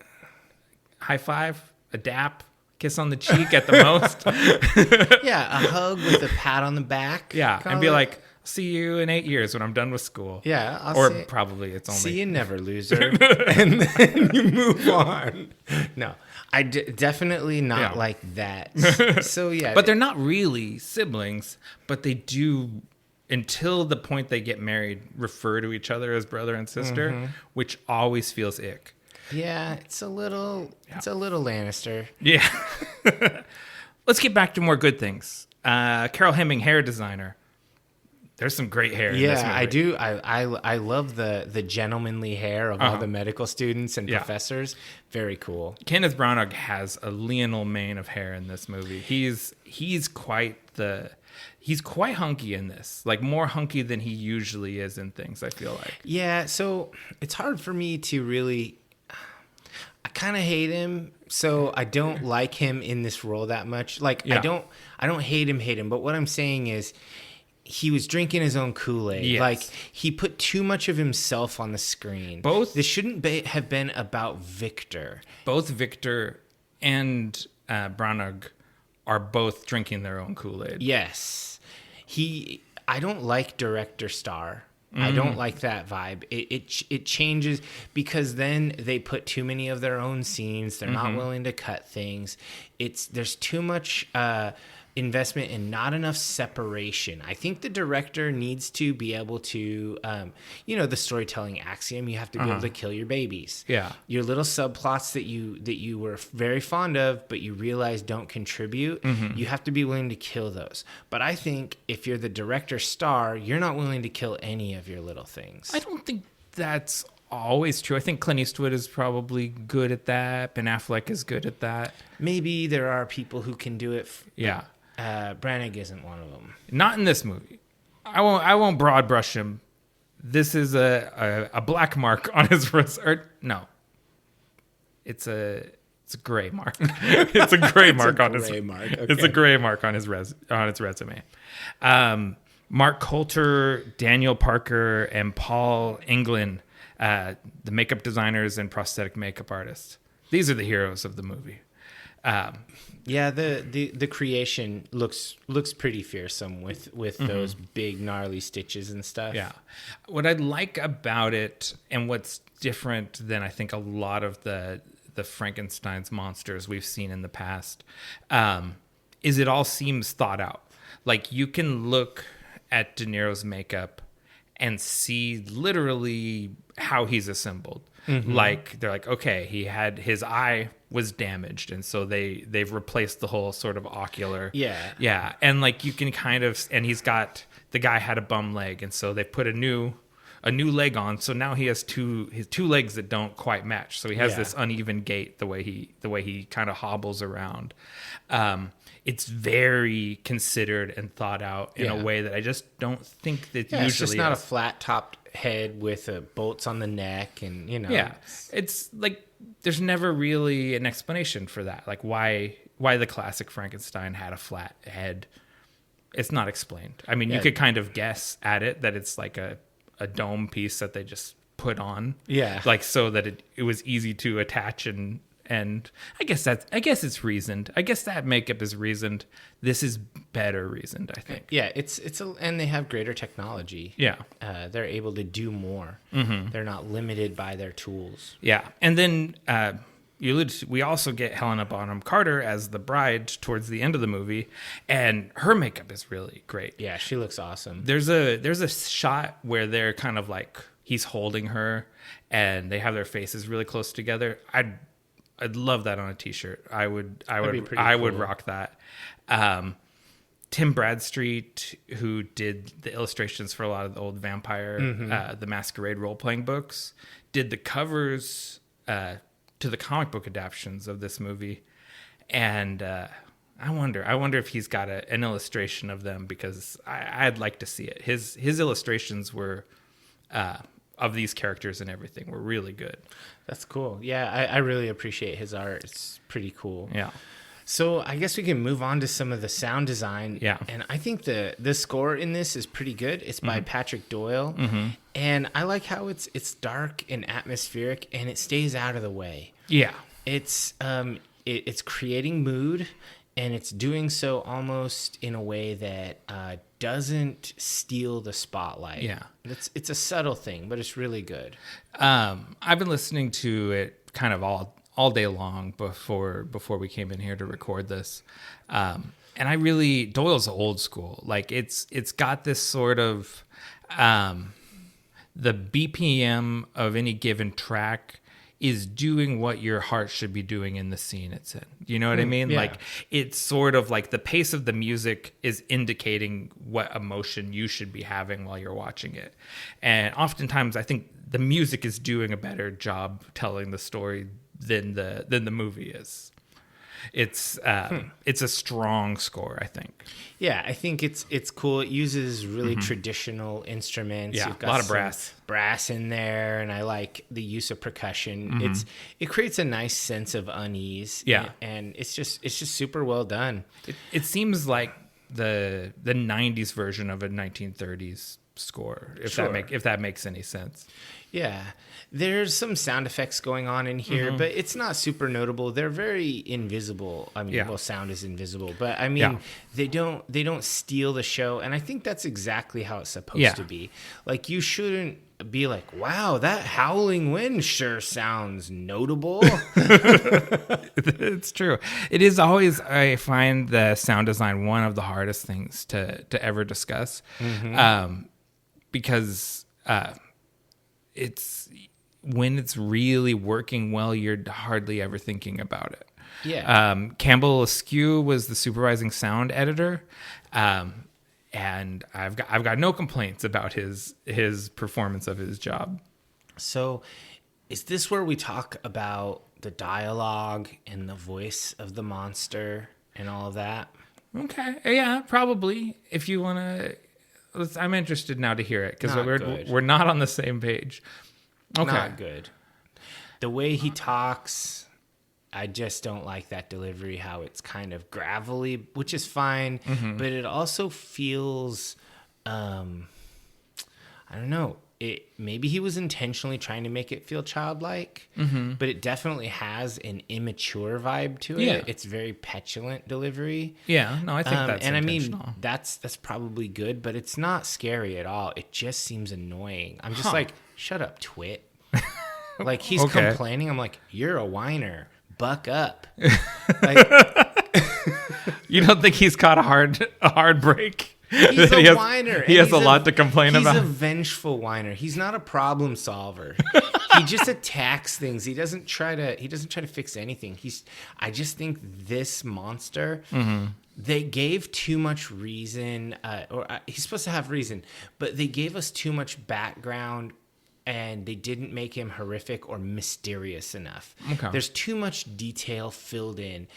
high five, a dap, kiss on the cheek at the most. Yeah, a hug with a pat on the back. Yeah, and be like, see you in 8 years when I'm done with school. Yeah. Probably it's only... See you never, loser. And then you move on. No, I definitely not like that. So, yeah. But they're not really siblings, but they do... until the point they get married, refer to each other as brother and sister, which always feels ick. Yeah, it's a little Lannister. Yeah. Let's get back to more good things. Carol Hemming, hair designer. There's some great hair in this movie. I do. I love the gentlemanly hair of all the medical students and professors. Very cool. Kenneth Branagh has a Lionel mane of hair in this movie. He's quite hunky in this, like more hunky than he usually is in things, I feel like. Yeah, so it's hard for me to really... I kind of hate him, so I don't like him in this role that much. Like, I don't hate him, but what I'm saying is he was drinking his own Kool-Aid. Yes. Like, he put too much of himself on the screen. This shouldn't have been about Victor. Both Victor and Branagh are both drinking their own Kool-Aid. Yes. I don't like director star. I don't like that vibe. It changes because then they put too many of their own scenes. They're not willing to cut things. There's too much investment and not enough separation. I think the director needs to be able to, the storytelling axiom, you have to be able to kill your babies. Yeah. Your little subplots that you were very fond of, but you realize don't contribute, you have to be willing to kill those. But I think if you're the director star, you're not willing to kill any of your little things. I don't think that's always true. I think Clint Eastwood is probably good at that. Ben Affleck is good at that. Maybe there are people who can do it. Yeah. Branagh isn't one of them. Not in this movie. I won't broad brush him. This is a black mark on his wrist. No, it's a gray mark. It's a gray mark on his. Okay. It's a gray mark on his resume. Mark Coulter, Daniel Parker, and Paul Englund, the makeup designers and prosthetic makeup artists. These are the heroes of the movie. The creation looks pretty fearsome with those big gnarly stitches and stuff. Yeah. What I like about it and what's different than I think a lot of the Frankenstein's monsters we've seen in the past is it all seems thought out. Like, you can look at De Niro's makeup and see literally how he's assembled. Like, they're like, okay, his eye was damaged, and so they've replaced the whole sort of ocular. Yeah. And like, you can kind of, and the guy had a bum leg, and so they put a new leg on, so now he has his two legs that don't quite match. So he has this uneven gait the way he kind of hobbles around. It's very considered and thought out in a way that I just don't think that usually it's just not a flat-topped head with bolts on the neck, and it's like there's never really an explanation for that, like why the classic Frankenstein had a flat head. It's not explained. I mean, you could kind of guess at it that it's like a dome piece that they just put on, like so that it was easy to attach, and I guess it's reasoned. I guess that makeup is reasoned. This is better reasoned, I think. Yeah, and they have greater technology. Yeah, they're able to do more. They're not limited by their tools. Yeah, and then we also get Helena Bonham Carter as the bride towards the end of the movie, and her makeup is really great. Yeah, she looks awesome. There's a shot where they're kind of like, he's holding her, and they have their faces really close together. I'd love that on a t-shirt. I would rock that. Tim Bradstreet, who did the illustrations for a lot of the old vampire, the Masquerade role-playing books, did the covers to the comic book adaptions of this movie. And I wonder if he's got an illustration of them, because I'd like to see it. His illustrations were of these characters and everything were really good. That's cool. Yeah, I really appreciate his art. It's pretty cool. Yeah. So I guess we can move on to some of the sound design. Yeah. And I think the score in this is pretty good. It's by Patrick Doyle. And I like how it's dark and atmospheric, and it stays out of the way. Yeah. It's creating mood, and it's doing so almost in a way that doesn't steal the spotlight. Yeah. It's a subtle thing, but it's really good. I've been listening to it kind of all day long before we came in here to record this. And Doyle's old school. Like, it's got this sort of the BPM of any given track is doing what your heart should be doing in the scene it's in. You know what I mean? Yeah. Like, it's sort of like the pace of the music is indicating what emotion you should be having while you're watching it. And oftentimes I think the music is doing a better job telling the story than the movie is. It's a strong score, I think. Yeah, I think it's cool. It uses really traditional instruments. Yeah, You've got a lot of brass in there, and I like the use of percussion. It creates a nice sense of unease. Yeah, and it's just super well done. It seems like the 90s version of a 1930s score, if that makes any sense. Yeah, there's some sound effects going on in here, but it's not super notable. They're very invisible. I mean, well, sound is invisible, but I mean, they don't steal the show, and I think that's exactly how it's supposed to be. Like, you shouldn't be like, wow, that howling wind sure sounds notable. It's true. It is always, I find the sound design one of the hardest things to ever discuss, because it's when it's really working well, you're hardly ever thinking about it. Yeah. Campbell Askew was the supervising sound editor, and I've got no complaints about his performance of his job. So, is this where we talk about the dialogue and the voice of the monster and all of that? Okay, yeah, probably. If you want to. I'm interested now to hear it, because we're not on the same page. Okay. Not good. The way he talks, I just don't like that delivery, how it's kind of gravelly, which is fine, but it also feels, I don't know, maybe he was intentionally trying to make it feel childlike, but it definitely has an immature vibe to it. Yeah. It's very petulant delivery. Yeah, no, I think that's and intentional. I mean, that's probably good, but it's not scary at all. It just seems annoying. I'm just like, shut up, twit. Like, he's complaining. I'm like, you're a whiner. Buck up. Like, you don't think he's caught a hard break? He's a whiner. He has a lot to complain about. He's a vengeful whiner. He's not a problem solver. He just attacks things. He doesn't try to fix anything. I just think this monster, they gave too much reason, he's supposed to have reason, but they gave us too much background, and they didn't make him horrific or mysterious enough. Okay. There's too much detail filled in.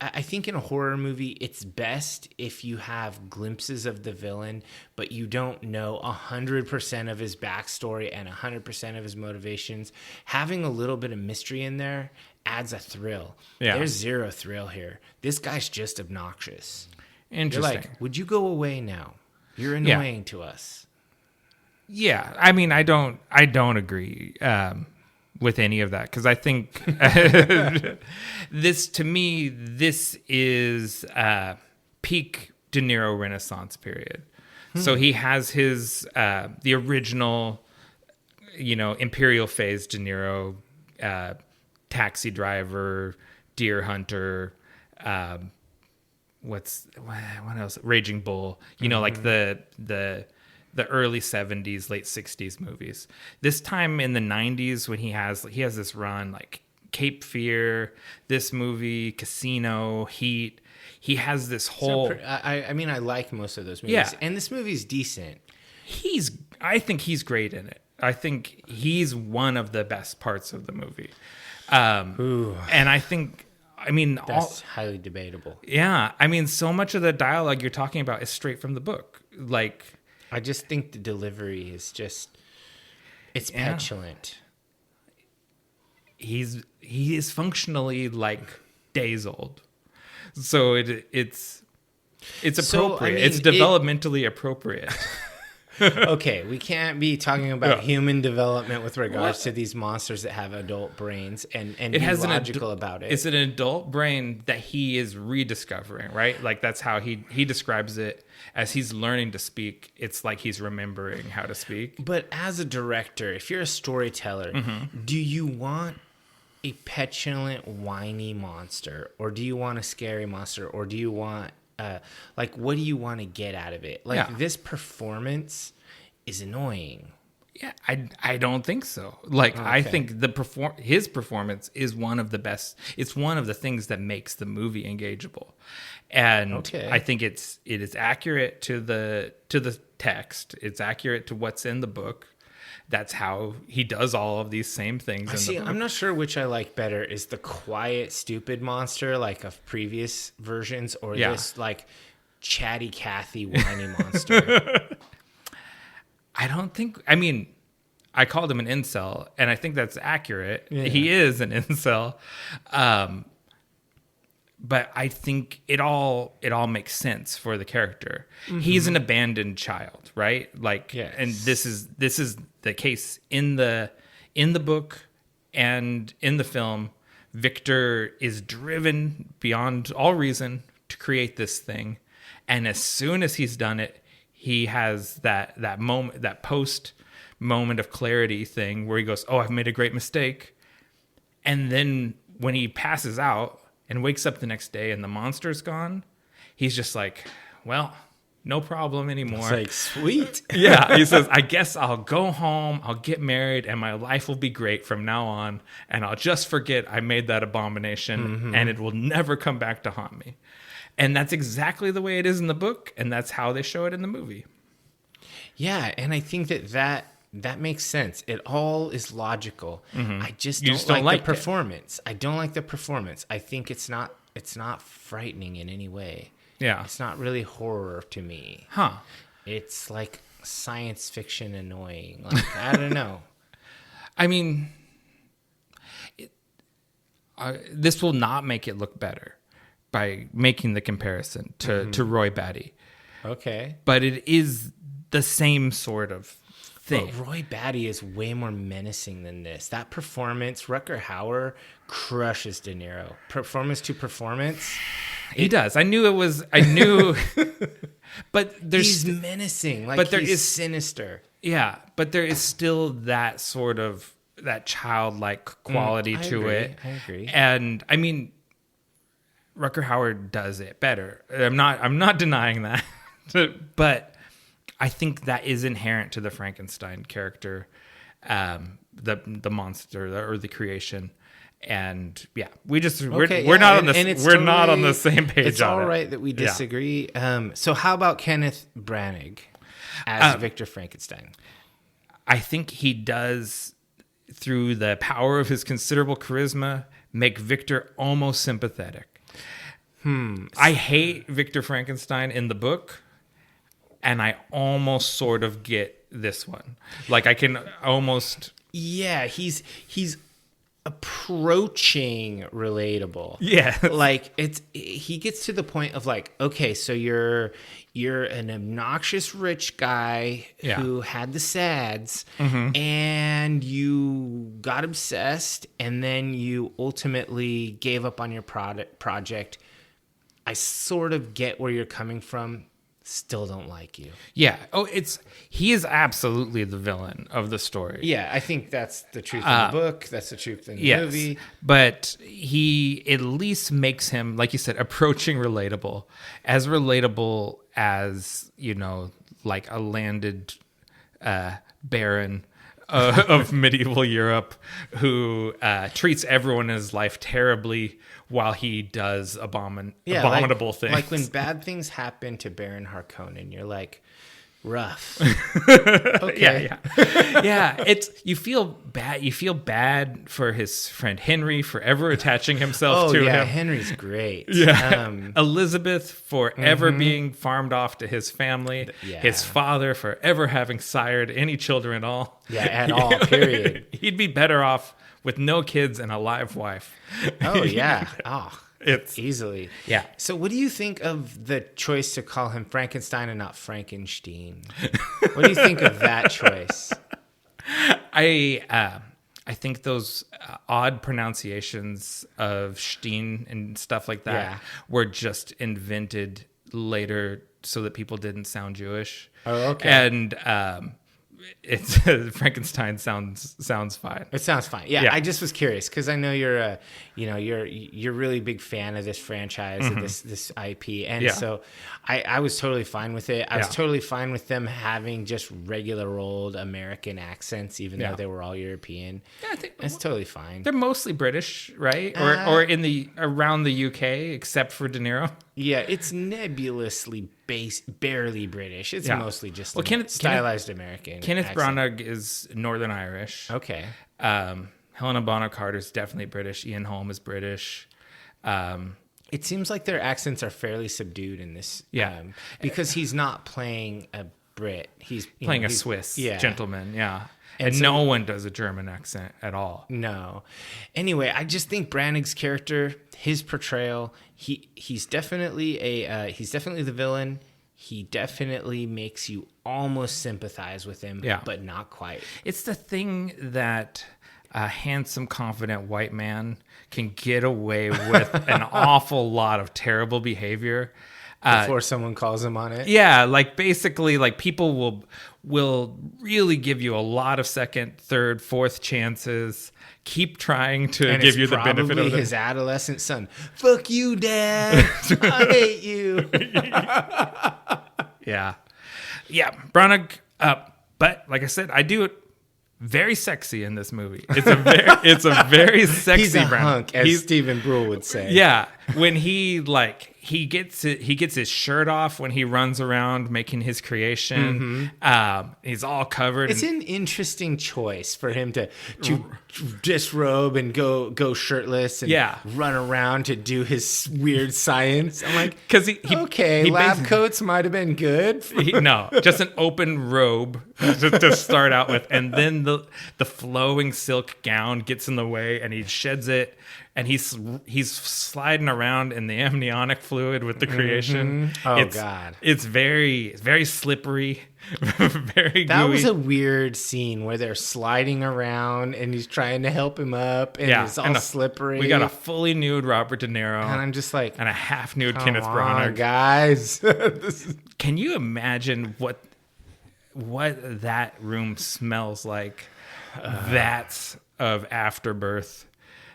I think in a horror movie, it's best if you have glimpses of the villain, but you don't know 100% of his backstory and 100% of his motivations. Having a little bit of mystery in there adds a thrill. Yeah. There's zero thrill here. This guy's just obnoxious. Interesting. You're like, would you go away now? You're annoying to us. Yeah, I mean, I don't agree with any of that, because I think this is peak De Niro Renaissance period. So he has his the original, Imperial phase De Niro, Taxi Driver, Deer Hunter, what else? Raging Bull. Like the early 70s, late 60s movies. This time in the 90s, when he has this run, like Cape Fear, this movie, Casino, Heat, he has this whole... I mean, I like most of those movies. Yeah. And this movie's decent. I think he's great in it. I think he's one of the best parts of the movie. And I think... I mean... That's highly debatable. Yeah. I mean, so much of the dialogue you're talking about is straight from the book. Like... I just think the delivery is it's petulant. He is functionally like days old. So it's appropriate. So, I mean, it's developmentally appropriate. Okay, we can't be talking about human development with regards to these monsters that have adult brains and be logical about it. It's an adult brain that he is rediscovering, right? Like, that's how he describes it. As he's learning to speak, it's like he's remembering how to speak. But as a director, if you're a storyteller, do you want a petulant, whiny monster? Or do you want a scary monster? Or do you want... what do you want to get out of it? This performance is annoying. Yeah, I don't think so. Like, I think his performance is one of the best. It's one of the things that makes the movie engageable, and I think it is accurate to the text. It's accurate to what's in the book. That's how he does all of these same things. I'm not sure which I like better. Is the quiet, stupid monster like of previous versions, or this like chatty Cathy, whiny monster? I don't think. I mean, I called him an incel, and I think that's accurate. Yeah. He is an incel, but I think it all makes sense for the character. He's an abandoned child, right? Like, and this is the case in the book and in the film. Victor is driven beyond all reason to create this thing, and as soon as he's done it, he has that moment, that post moment of clarity thing where he goes, "Oh, I've made a great mistake," and then when he passes out and wakes up the next day and the monster's gone, he's just like, "Well, no problem anymore." It's like, sweet. Yeah, he says, "I guess I'll go home, I'll get married, and my life will be great from now on, and I'll just forget I made that abomination, and it will never come back to haunt me." And that's exactly the way it is in the book, and that's how they show it in the movie. Yeah, and I think that makes sense. It all is logical. I just don't like the performance. I don't like the performance. I think it's not frightening in any way. Yeah. It's not really horror to me. Huh. It's like science fiction annoying. Like, I don't know. I mean, this will not make it look better by making the comparison to Roy Batty. Okay. But it is the same sort of thing. But Roy Batty is way more menacing than this. That performance, Rutger Hauer crushes De Niro. Performance to performance. He does. I knew, but he's menacing. Like, but he's sinister. Yeah, but there is still that sort of that childlike quality to it. I agree. And I mean, Rutger Hauer does it better. I'm not denying that, but I think that is inherent to the Frankenstein character, the monster or the creation. And yeah, we're not on the same page. It's all right that we disagree. Yeah. So how about Kenneth Branagh as Victor Frankenstein? I think he does, through the power of his considerable charisma, make Victor almost sympathetic. I hate Victor Frankenstein in the book, and I almost sort of get this one. Like, I can almost... Yeah, he's approaching relatable. Yeah. Like, he gets to the point of like, okay, so you're an obnoxious rich guy who had the SADS, and you got obsessed, and then you ultimately gave up on your project. I sort of get where you're coming from. Still don't like you. Yeah. Oh, he is absolutely the villain of the story. Yeah, I think that's the truth in the book. That's the truth in the movie. But he at least makes him, like you said, approaching relatable. As relatable as, like a landed baron of medieval Europe who treats everyone in his life terribly while he does abominable things. Like when bad things happen to Baron Harkonnen, you're like, rough. Okay. Yeah. You feel bad. You feel bad for his friend Henry for ever attaching himself to him. Henry's great. Yeah. Elizabeth for ever being farmed off to his family. Yeah. His father for ever having sired any children at all. Yeah, at all, period. He'd be better off with no kids and a live wife. Oh, yeah. It's easily. Yeah. So what do you think of the choice to call him Frankenstein and not Frankenstein? What do you think of that choice? I think those odd pronunciations of Steen and stuff like that were just invented later so that people didn't sound Jewish. Oh, okay. And it's Frankenstein sounds fine. It sounds fine. Yeah, I just was curious because I know you're you're really big fan of this franchise of this IP, and so I was totally fine with it. I was totally fine with them having just regular old American accents, even though they were all European. Yeah, I think it's totally fine. They're mostly British, right? Or in around the UK, except for De Niro. Yeah, it's nebulously barely British. It's mostly just stylized American. Kenneth Branagh is Northern Irish. Okay. Helena Bonham Carter is definitely British. Ianholm is British. It seems like their accents are fairly subdued in this. Yeah. Because he's not playing a Brit. He's playing a Swiss gentleman. Yeah. And so, no one does a German accent at all. No. Anyway, I just think Branagh's character, his portrayal, he's definitely he's definitely the villain. He definitely makes you almost sympathize with him, but not quite. It's the thing that a handsome, confident white man can get away with an awful lot of terrible behavior. Before someone calls him on it? Yeah, like basically, like people will really give you a lot of second, third, fourth chances. Keep trying to give you the benefit of it. His adolescent son. Fuck you, Dad. I hate you. Yeah. Branagh. But like I said, I do it very sexy in this movie. It's a very sexy. He's a hunk, as Stephen Brule would say. Yeah, when he gets his shirt off when he runs around making his creation. He's all covered. It's an interesting choice for him to disrobe and go shirtless and run around to do his weird science. I'm like, because he lab coats might have been good. No, just an open robe to start out with, and then the flowing silk gown gets in the way, and he sheds it. And he's sliding around in the amniotic fluid with the creation. God! It's very slippery, very gooey. That was a weird scene where they're sliding around and he's trying to help him up, and it's all slippery. We got a fully nude Robert De Niro, and I'm just like, and a half nude Kenneth Branagh. Guys, can you imagine what that room smells like? That's of afterbirth.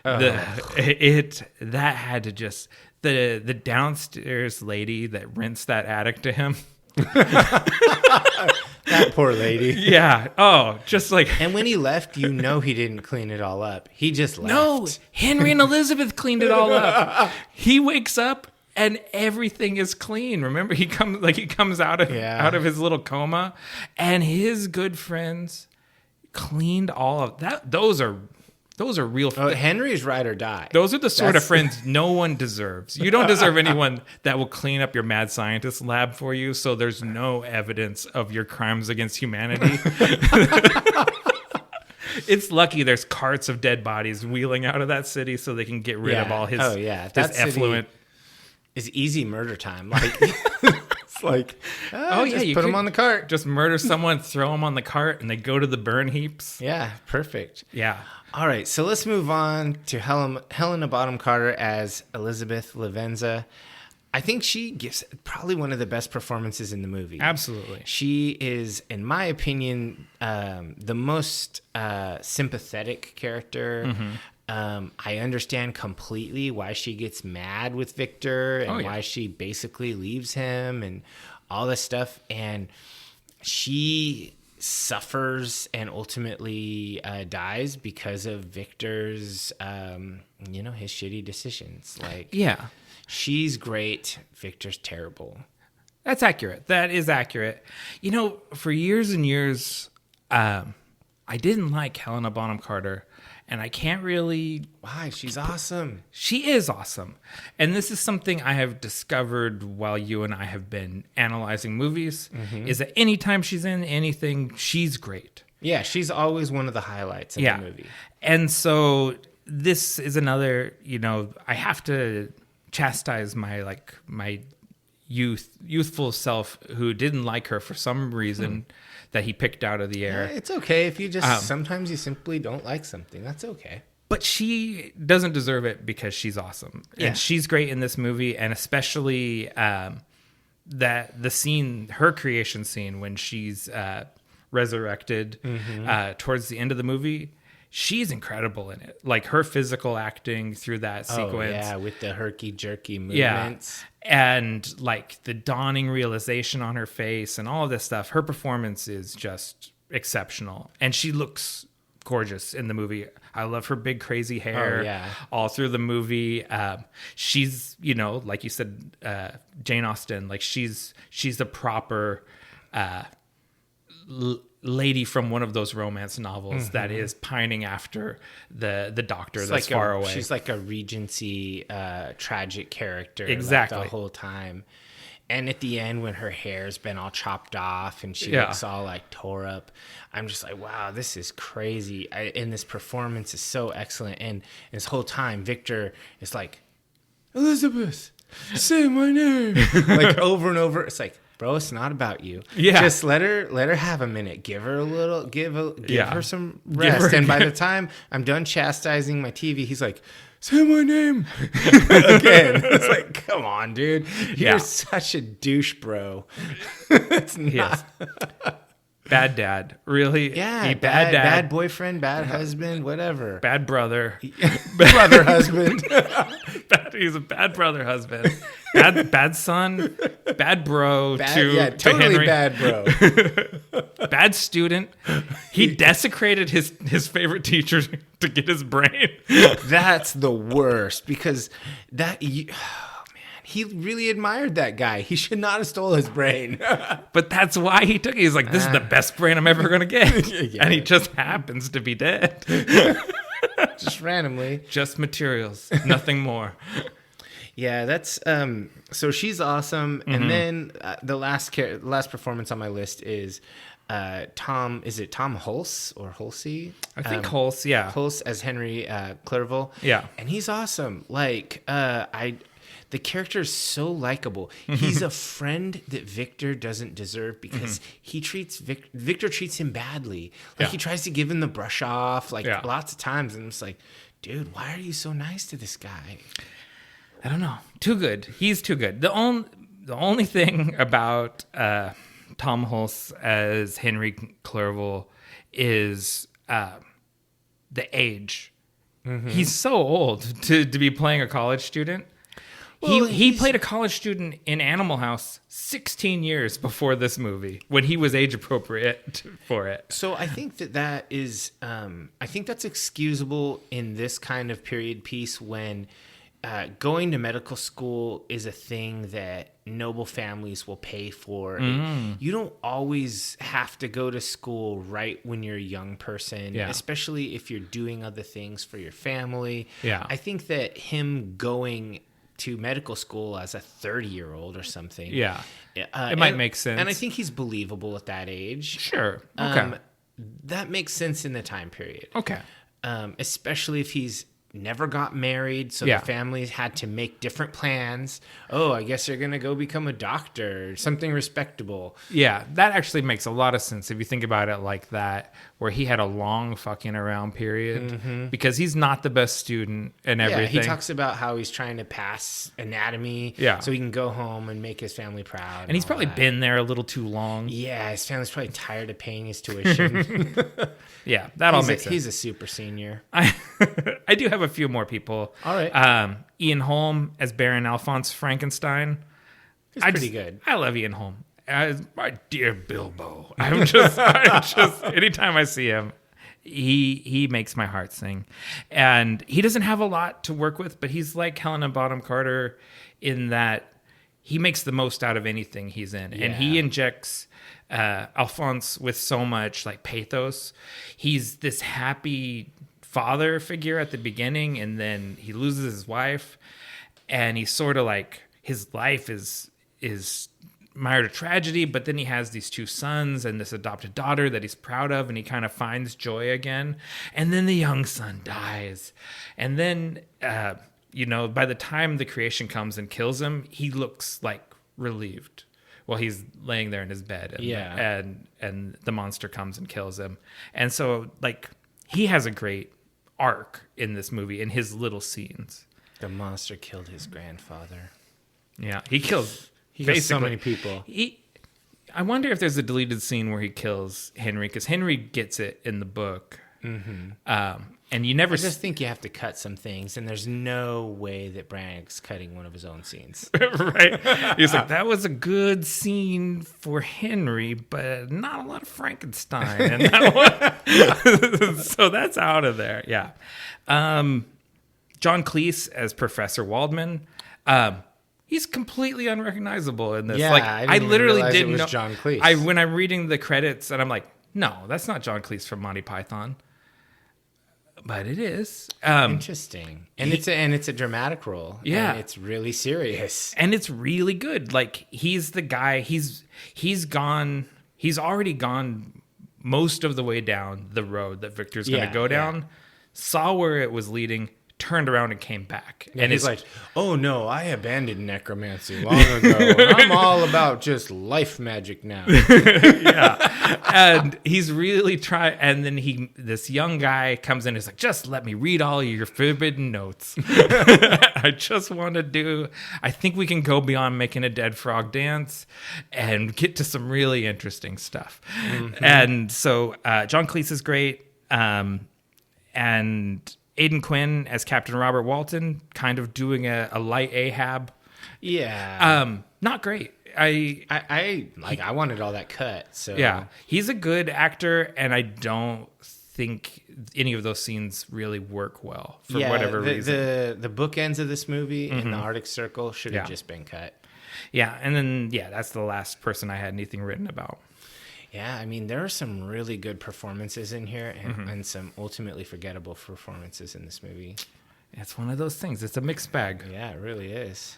That had to just the downstairs lady that rents that attic to him. That poor lady. Yeah. Oh, just like. And when he left, he didn't clean it all up. He just left. No, Henry and Elizabeth cleaned it all up. He wakes up and everything is clean. Remember, he comes out of his little coma, and his good friends cleaned all of that. Those are real friends. Henry's ride or die. Those are the sort of friends no one deserves. You don't deserve anyone that will clean up your mad scientist lab for you, so there's no evidence of your crimes against humanity. It's lucky there's carts of dead bodies wheeling out of that city so they can get rid of all his, his effluent. Is easy murder time. Like, it's like, you put them on the cart. Just murder someone, throw them on the cart, and they go to the burn heaps. Yeah, perfect. Yeah. All right, so let's move on to Helena Bonham Carter as Elizabeth Lavenza. I think she gives probably one of the best performances in the movie. Absolutely. She is, in my opinion, the most sympathetic character. I understand completely why she gets mad with Victor and why she basically leaves him and all this stuff. And she suffers and ultimately dies because of Victor's, his shitty decisions. Like, she's great. Victor's terrible. That's accurate. That is accurate. For years and years, I didn't like Helena Bonham Carter. And I can't really... Why? She's awesome. She is awesome. And this is something I have discovered while you and I have been analyzing movies, is that anytime she's in anything, she's great. Yeah, she's always one of the highlights in the movie. And so this is another, I have to chastise my youthful self who didn't like her for some reason that he picked out of the air. Yeah, it's okay if you just sometimes you simply don't like something. That's okay. But she doesn't deserve it because she's awesome. Yeah. And she's great in this movie, and especially that the scene, her creation scene when she's resurrected towards the end of the movie. She's incredible in it. Like her physical acting through that sequence. Oh, yeah, with the herky-jerky movements. Yeah. And like the dawning realization on her face and all of this stuff. Her performance is just exceptional. And she looks gorgeous in the movie. I love her big crazy hair all through the movie. She's, like you said, Jane Austen, like she's a proper lady from one of those romance novels that is pining after the doctor that's far away. She's like a Regency tragic character exactly the whole time. And at the end, when her hair's been all chopped off and she looks all like tore up, I'm just like, wow, this is crazy. And this performance is so excellent. And this whole time, Victor is like, Elizabeth, say my name. Like over and over. It's like, bro, it's not about you. Yeah. Just let her have a minute. Give her a little, give her some rest. And by the time I'm done chastising my TV, he's like, say my name again. It's like, come on, dude. You're such a douche, bro. It's not. Bad dad. Really? Yeah. Bad dad. Bad boyfriend, bad husband, whatever. Bad brother. Brother husband. He's a bad brother husband. Bad son. Bad bro to totally Henry. Bad bro. Bad student. He desecrated his favorite teacher to get his brain. That's the worst because he really admired that guy. He should not have stole his brain. But that's why he took it. He's like, this is the best brain I'm ever going to get. And he just happens to be dead. Just randomly. Just materials. Nothing more. Yeah, that's so she's awesome. And then the last performance on my list is Tom Hulce or Hulsey? I think Hulse, yeah. Hulse as Henry Clerval. Yeah. And he's awesome. Like the character is so likable. He's a friend that Victor doesn't deserve because he treats Victor treats him badly. Like he tries to give him the brush off lots of times, and it's like, dude, why are you so nice to this guy? I don't know. Too good. He's too good. The only thing about Tom Hulce as Henry Clerval is the age. He's so old to be playing a college student. Well, he played a college student in Animal House 16 years before this movie when he was age appropriate for it. So I think that is I think that's excusable in this kind of period piece when going to medical school is a thing that noble families will pay for. You don't always have to go to school right when you're a young person, especially if you're doing other things for your family. Yeah. I think that him going to medical school as a 30-year-old or something. Yeah. It might make sense. And I think he's believable at that age. Sure. Okay. That makes sense in the time period. Okay. Especially if he's never got married, so the families had to make different plans. Oh, I guess you're going to go become a doctor, something respectable. Yeah, that actually makes a lot of sense if you think about it like that, where he had a long fucking around period because he's not the best student and everything. Yeah, he talks about how he's trying to pass anatomy so he can go home and make his family proud. And he's probably been there a little too long. Yeah, his family's probably tired of paying his tuition. Yeah, that all makes sense. He's a super senior. I do have a few more people. All right. Ianholm as Baron Alphonse Frankenstein. He's pretty good. I love Ianholm. As my dear Bilbo. I'm just anytime I see him, he makes my heart sing. And he doesn't have a lot to work with, but he's like Helena Bonham Carter in that he makes the most out of anything he's in. Yeah. And he injects Alphonse with so much like pathos. He's this happy father figure at the beginning, and then he loses his wife, and he's sort of like his life is mired a tragedy, but then he has these two sons and this adopted daughter that he's proud of, and he kind of finds joy again. And then the young son dies, and then by the time the creation comes and kills him, he looks like relieved. Well, he's laying there in his bed, and the monster comes and kills him, and so like he has a great arc in this movie in his little scenes. The monster killed his grandfather. Yeah, he kills so many people. I wonder if there's a deleted scene where he kills Henry, because Henry gets it in the book. And you never... I just think you have to cut some things, and there's no way that Branagh's cutting one of his own scenes. Right? He's like, that was a good scene for Henry, but not a lot of Frankenstein in that one. So that's out of there, yeah. Johncleese as Professor Waldman. He's completely unrecognizable in this. Yeah, like, I literally didn't know. Johncleese. When I'm reading the credits, and I'm like, no, that's not Johncleese from Monty Python. but it is. Interesting. And it's a dramatic role. Yeah. And it's really serious. And it's really good. Like, he's the guy, he's already gone most of the way down the road that Victor's going to go down, saw where it was leading, turned around and came back. Yeah, and he's like, oh no, I abandoned necromancy long ago. I'm all about just life magic now. Yeah. And he's really trying. And then this young guy comes in and is like, just let me read all your forbidden notes. I just want to I think we can go beyond making a dead frog dance and get to some really interesting stuff. Mm-hmm. And so Johncleese is great. And Aidanquinn as Captain Robert Walton, kind of doing a light Ahab. Yeah. Not great. I wanted all that cut. So yeah, he's a good actor, and I don't think any of those scenes really work well for whatever reason. The bookends of this movie in the Arctic Circle should have just been cut. Yeah, and then that's the last person I had anything written about. Yeah, I mean, there are some really good performances in here and some ultimately forgettable performances in this movie. It's one of those things. It's a mixed bag. Yeah, it really is.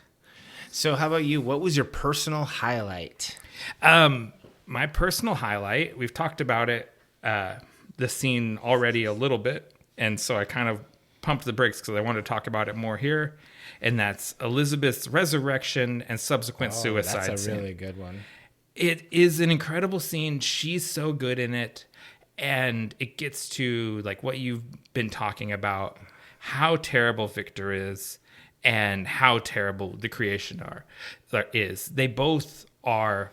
So how about you? What was your personal highlight? My personal highlight, we've talked about it, the scene already a little bit, and so I kind of pumped the brakes because I want to talk about it more here, and that's Elizabeth's resurrection and subsequent suicide That's a scene. really good one. It is an incredible scene. She's so good in it. And it gets to like what you've been talking about, how terrible Victor is and how terrible the creation is. They both are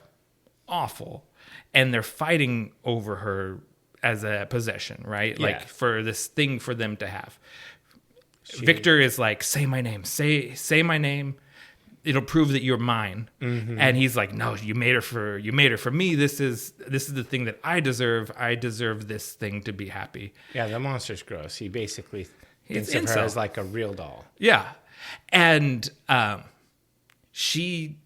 awful, and they're fighting over her as a possession, right? Yeah. Like for this thing for them to have. Victor is like, say my name, say my name. It'll prove that you're mine. Mm-hmm. And he's like, no, you made her for me. This is the thing that I deserve. I deserve this thing to be happy. Yeah, the monster's gross. He basically thinks of her as like a real doll. Yeah. And you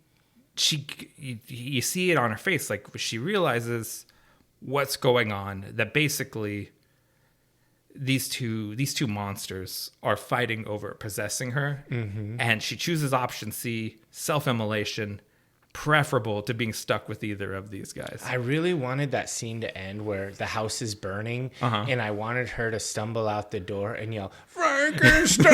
see it on her face, like she realizes what's going on, that basically these two monsters are fighting over possessing her, and she chooses option C, self-immolation, preferable to being stuck with either of these guys. I really wanted that scene to end where the house is burning, and I wanted her to stumble out the door and yell, Frankenstein!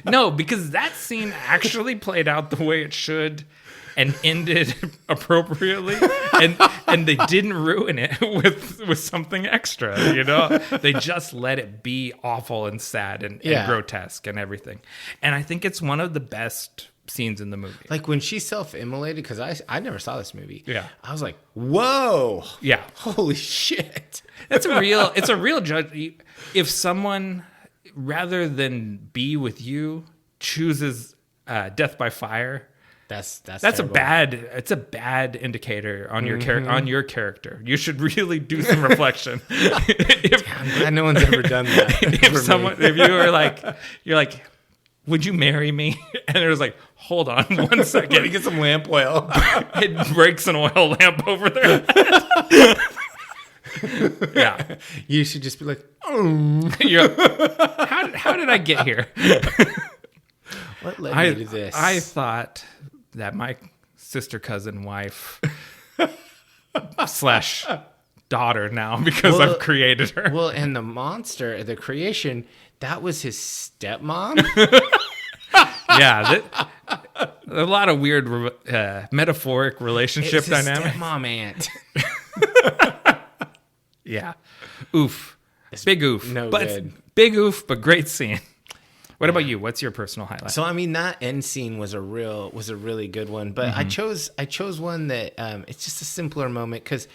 No, because that scene actually played out the way it should and ended appropriately, and they didn't ruin it with something extra, you know? They just let it be awful and sad and grotesque and everything. And I think it's one of the best scenes in the movie. Like when she self-immolated, because I never saw this movie. Yeah. I was like, whoa. Yeah. Holy shit. It's a real judge. If someone, rather than be with you, chooses death by fire, that's terrible. It's a bad indicator on your on your character. You should really do some reflection. I'm glad no one's ever done that. If you were like, you're like, would you marry me? And it was like, hold on 1 second. Let me get some lamp oil. It breaks an oil lamp over there. Yeah, you should just be like, how did I get here? What led me to this? I thought that my sister cousin wife / daughter now, because I've created her. Well, and the monster, the creation, that was his stepmom. Yeah, a lot of weird metaphoric relationship it's his dynamics. Stepmom aunt. Yeah, oof, big oof. No but good. Big oof, but great scene. What about you? What's your personal highlight? So I mean, that end scene was a really good one, but I chose one that it's just a simpler moment because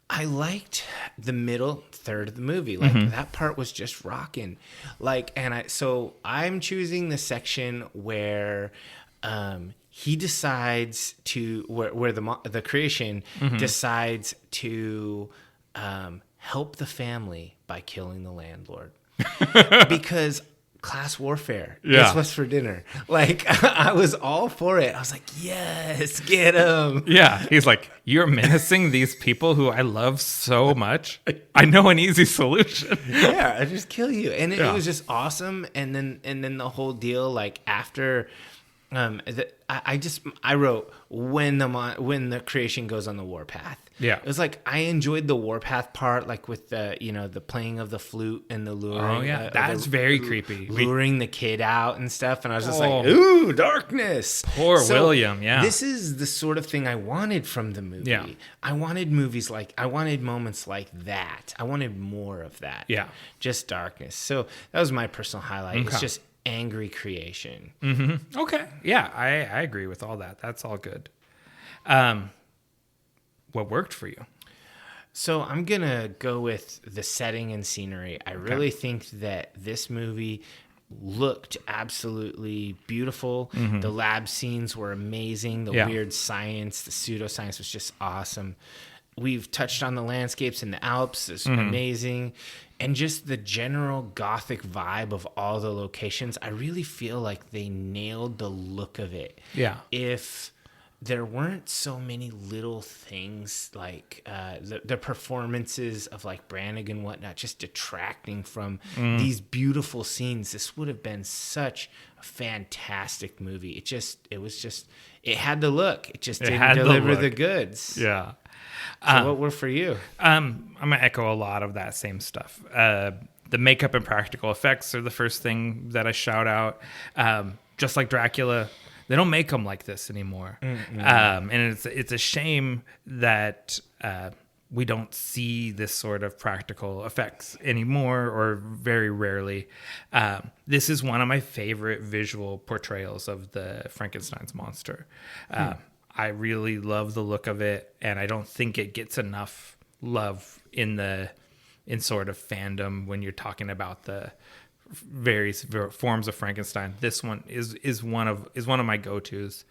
I liked the middle third of the movie. Like that part was just rocking. Like, so I'm choosing the section where he decides to where the creation decides to help the family by killing the landlord because class warfare. Yeah. Guess what's for dinner? Like, I was all for it. I was like, yes, get him. Yeah. He's like, you're menacing these people who I love so much. I know an easy solution. Yeah, I just kill you. And it was just awesome. And then the whole deal, like after I wrote when the creation goes on the warpath. Yeah. It was like I enjoyed the warpath part, like with the the playing of the flute and the luring. Oh yeah, that's very creepy. Luring the kid out and stuff, and I was just like, ooh, darkness. Poor William. Yeah. This is the sort of thing I wanted from the movie. Yeah. I wanted moments like that. I wanted more of that. Yeah. Just darkness. So that was my personal highlight. Okay. It's just angry creation. Mm-hmm. Okay. Yeah, I agree with all that. That's all good. What worked for you? So I'm going to go with the setting and scenery. I really think that this movie looked absolutely beautiful. Mm-hmm. The lab scenes were amazing. The weird science, the pseudoscience was just awesome. We've touched on the landscapes in the Alps. It's amazing. And just the general Gothic vibe of all the locations. I really feel like they nailed the look of it. Yeah. If there weren't so many little things like the performances of like Branagh and whatnot just detracting from these beautiful scenes, this would have been such a fantastic movie. It had the look. It just didn't deliver the goods. Yeah. So what were for you? I'm going to echo a lot of that same stuff. The makeup and practical effects are the first thing that I shout out. Just like Dracula, they don't make them like this anymore. And it's a shame that we don't see this sort of practical effects anymore, or very rarely. This is one of my favorite visual portrayals of the Frankenstein's monster. I really love the look of it, and I don't think it gets enough love in sort of fandom when you're talking about the various forms of Frankenstein. This one is one of my go-tos,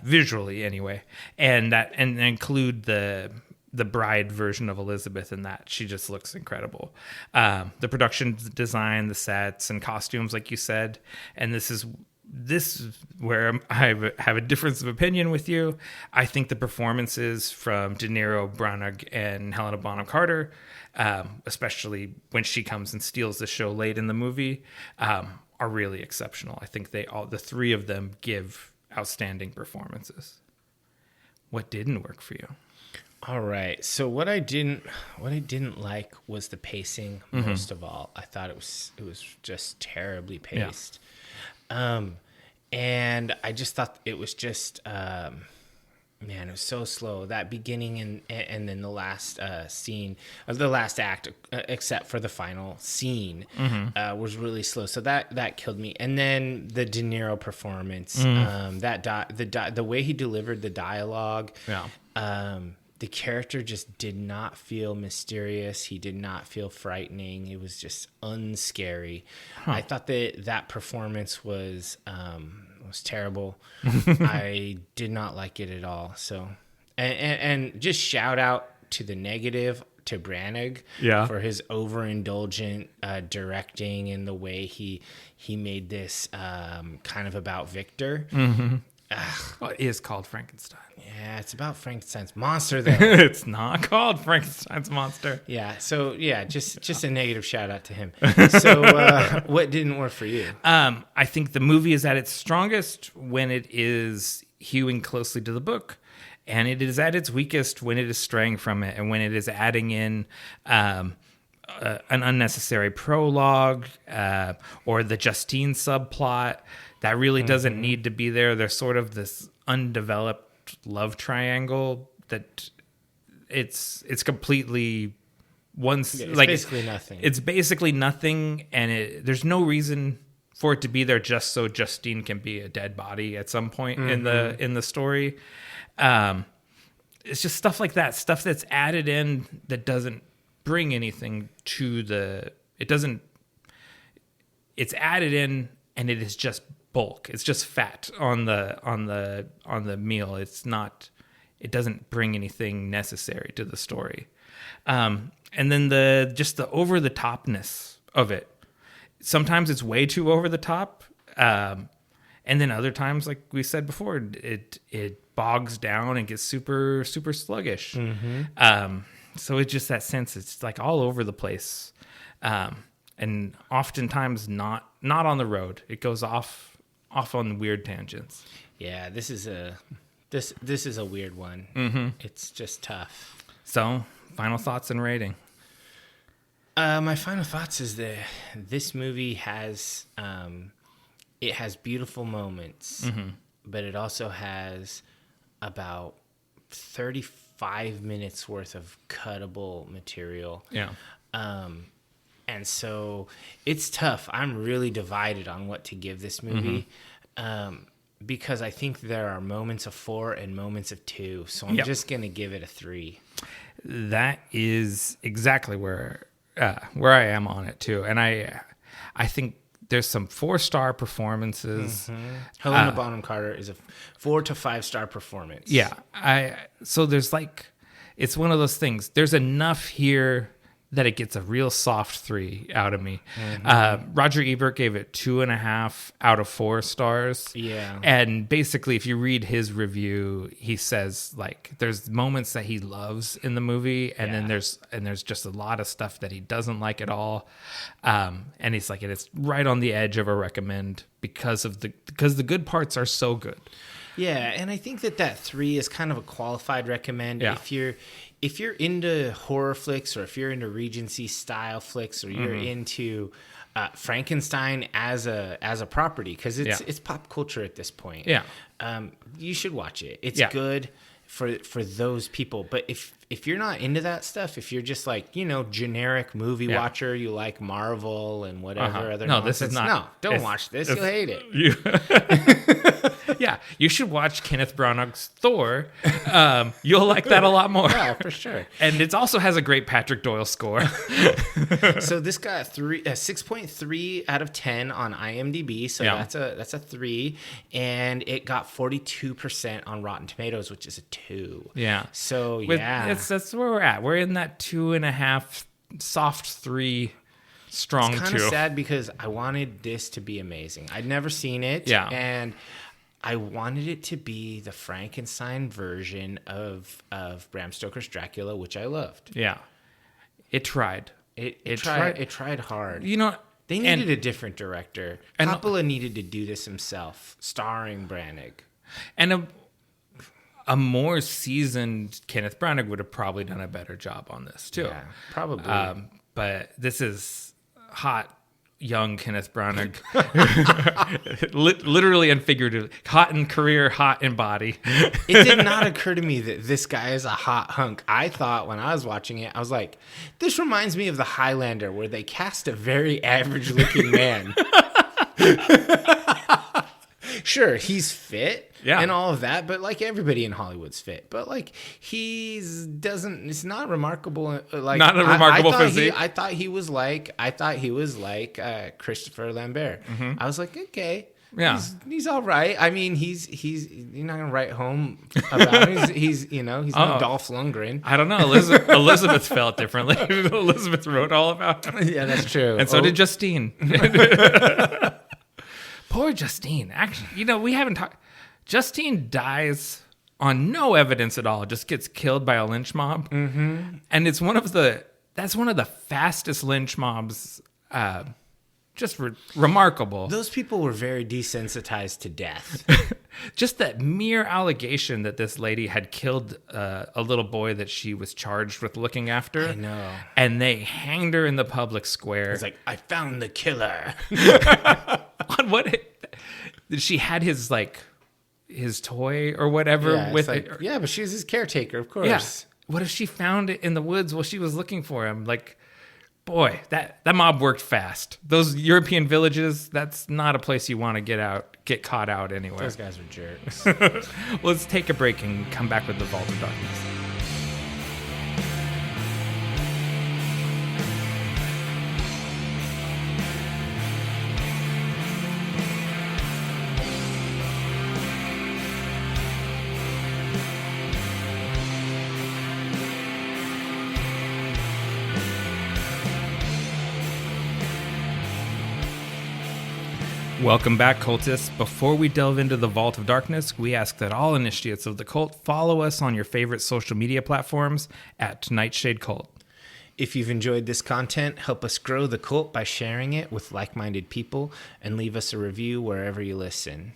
visually anyway, and include the bride version of Elizabeth in that. She just looks incredible. The production design, the sets and costumes, like you said, and this is where I have a difference of opinion with you. I think the performances from De Niro, Branagh, and Helena Bonham Carter, especially when she comes and steals the show late in the movie, are really exceptional. I think the three of them give outstanding performances. What didn't work for you? All right. So what I didn't like was the pacing. Most of all, I thought it was just terribly paced. Yeah. And I just thought it was just, it was so slow. That beginning and then the last scene of the last act, except for the final scene, was really slow. So that killed me. And then the De Niro performance, the way he delivered the dialogue, the character just did not feel mysterious. He did not feel frightening. It was just unscary. I thought that performance was terrible. I did not like it at all. So, and just shout out to the negative to Branagh for his overindulgent directing and the way he made this kind of about Victor. Well, it is called Frankenstein. Yeah, it's about Frankenstein's monster, though. It's not called Frankenstein's monster. Yeah, so just a negative shout out to him. So what didn't work for you? I think the movie is at its strongest when it is hewing closely to the book, and it is at its weakest when it is straying from it, and when it is adding in an unnecessary prologue or the Justine subplot that really doesn't need to be there. There's sort of this undeveloped love triangle that it's completely basically nothing. It's basically nothing, and there's no reason for it to be there just so Justine can be a dead body at some point in the story. It's just stuff like that, stuff that's added in that doesn't bring anything to it's added in, and it is just bulk. It's just fat on the meal. It doesn't bring anything necessary to the story. And then the over the topness of it sometimes it's way too over the top. And then other times, like we said before, it bogs down and gets super, super sluggish. So it's just that sense. It's like all over the place. And oftentimes not on the road. It goes off on weird tangents. Yeah, this is a weird one. It's just tough. So, final thoughts and rating. My final thoughts is that this movie has it has beautiful moments, but it also has about 35 minutes worth of cuttable material. Yeah. And so it's tough. I'm really divided on what to give this movie. Because I think there are moments of 4 and moments of 2. So I'm just going to give it a 3. That is exactly where I am on it too. And I think there's some 4-star performances. Helena Bonham Carter is a 4 to 5-star performance. Yeah. So there's it's one of those things. There's enough here that it gets a real soft 3 out of me. Roger Ebert gave it 2.5 out of 4 stars. Yeah. And basically, if you read his review, he says there's moments that he loves in the movie, and then there's just a lot of stuff that he doesn't like at all. And he's like, it's right on the edge of a recommend because the good parts are so good. Yeah, and I think that 3 is kind of a qualified recommend. Yeah. If you're into horror flicks, or if you're into Regency style flicks, or you're into Frankenstein as a property, because it's pop culture at this point. Yeah, you should watch it. It's good for those people. But if you're not into that stuff, if you're just generic movie watcher, you like Marvel and whatever other nonsense, this is not. No, don't watch this. You'll hate it. Yeah, you should watch Kenneth Branagh's Thor. You'll like that a lot more. Yeah, for sure. And it also has a great Patrick-Doyle score. So this got 6.3 out of 10 on IMDb. So that's a 3, and it got 42% on Rotten Tomatoes, which is a 2. Yeah. So that's where we're at. We're in that 2.5, soft 3. Strong It's kind of sad because I wanted this to be amazing. I'd never seen it. Yeah. And I wanted it to be the Frankenstein version of Bram Stoker's Dracula, which I loved. Yeah. It tried. It tried hard. They needed a different director. Coppola needed to do this himself, starring Branagh. And a more seasoned Kenneth Branagh would have probably done a better job on this too. Yeah, probably. But this is hot, young Kenneth Branagh. Literally and figuratively. Hot in career, hot in body. It did not occur to me that this guy is a hot hunk. I thought when I was watching it, I was like, this reminds me of The Highlander, where they cast a very average-looking man. Sure, he's fit and all of that, but everybody in Hollywood's fit. But it's not remarkable. Not a remarkable physique. I thought he was like Christopher Lambert. I was like, okay. Yeah, he's all right. I mean, you're not gonna write home about him. He's not Dolph Lundgren. I don't know. Elizabeth felt differently. Elizabeth wrote all about him. Yeah, that's true. And so did Justine. Poor Justine. Actually, we haven't talked. Justine dies on no evidence at all. Just gets killed by a lynch mob. And it's one of the fastest lynch mobs. Just remarkable. Those people were very desensitized to death. Just that mere allegation that this lady had killed a little boy that she was charged with looking after. I know. And they hanged her in the public square. It's like, I found the killer. On what? She had his toy or whatever with it. Yeah, but she was his caretaker, of course. Yeah. What if she found it in the woods while she was looking for him? Boy, that mob worked fast. Those European villages, that's not a place you want to get caught out anywhere. Those guys are jerks. Well, let's take a break and come back with The Vault of Darkness. Welcome back, cultists. Before we delve into the Vault of Darkness, we ask that all initiates of the cult follow us on your favorite social media platforms at Nightshade Cult. If you've enjoyed this content, help us grow the cult by sharing it with like-minded people and leave us a review wherever you listen.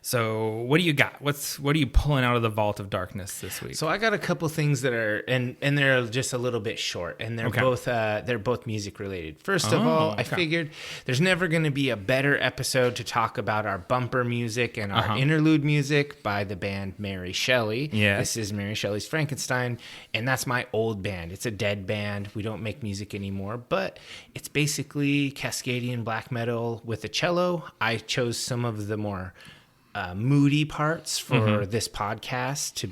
So what do you got? What are you pulling out of the Vault of Darkness this week? So I got a couple things that are and they're just a little bit short, and they're both music related. First of all, I figured there's never going to be a better episode to talk about our bumper music and our interlude music by the band Mary Shelley. Yeah. This is Mary Shelley's Frankenstein, and that's my old band. It's a dead band. We don't make music anymore, but it's basically Cascadian black metal with a cello. I chose some of the more moody parts for this podcast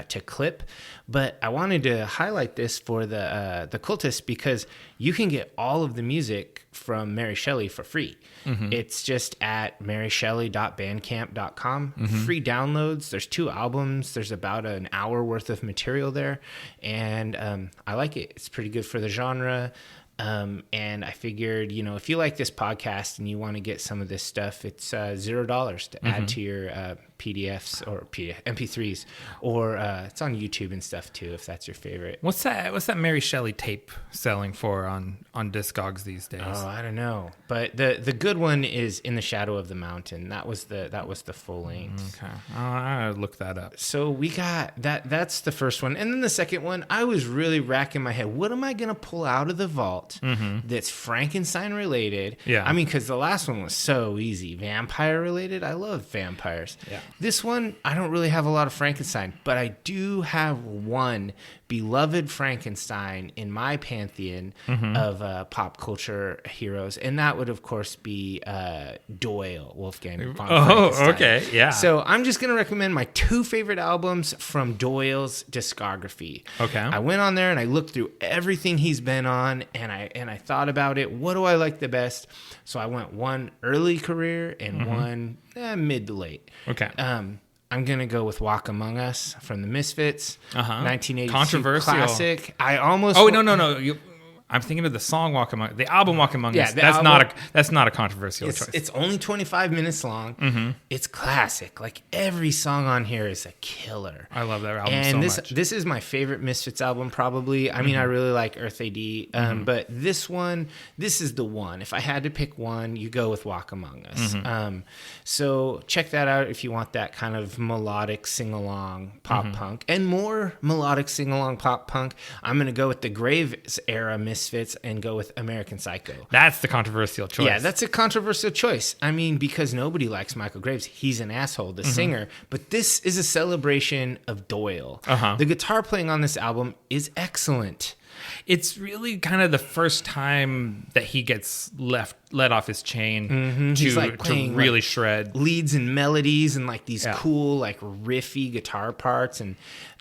to clip, but I wanted to highlight this for the Cultists because you can get all of the music from Mary Shelley for free. It's just at maryshelley.bandcamp.com. Free downloads. There's 2 albums. There's about an hour worth of material there, and I like it. It's pretty good for the genre. And I figured, if you like this podcast and you want to get some of this stuff, it's $0 to add to your PDFs or MP3s, or it's on YouTube and stuff too, if that's your favorite. What's that Mary Shelley tape selling for on Discogs these days? Oh, I don't know, but the good one is In the Shadow of the Mountain. That was the full length. Okay, I'll look that up. So we got that. That's the first one, and then the second one. I was really racking my head. What am I gonna pull out of the vault that's Frankenstein related? Yeah, I mean, because the last one was so easy. Vampire related. I love vampires. Yeah. This one, I don't really have a lot of Frankenstein, but I do have one beloved Frankenstein in my pantheon of pop culture heroes, and that would, of course, be Doyle, Wolfgang von Frankenstein. Okay, yeah. So I'm just going to recommend my 2 favorite albums from Doyle's discography. Okay. I went on there and I looked through everything he's been on, and I thought about it. What do I like the best? So I went one early career and one mid to late. Okay. I'm going to go with Walk Among Us from the Misfits, 1982 controversial classic. I almost... Oh, no. I'm thinking of the song Walk Among... The album Walk Among Us. That's not a controversial choice. It's only 25 minutes long. It's classic. Like, every song on here is a killer. I love that album and so much. This is my favorite Misfits album, probably. I mean, I really like Earth AD, but this is the one. If I had to pick one, you go with Walk Among Us. So check that out if you want that kind of melodic sing-along pop punk. And more melodic sing-along pop punk, I'm going to go with the Graves era Misfits and go with American Psycho. That's the controversial choice. Yeah, that's a controversial choice. I mean, because nobody likes Michael Graves. He's an asshole, the singer. But this is a celebration of Doyle. The guitar playing on this album is excellent. It's really kind of the first time that he gets let off his chain to really shred leads and melodies and like these cool like riffy guitar parts, and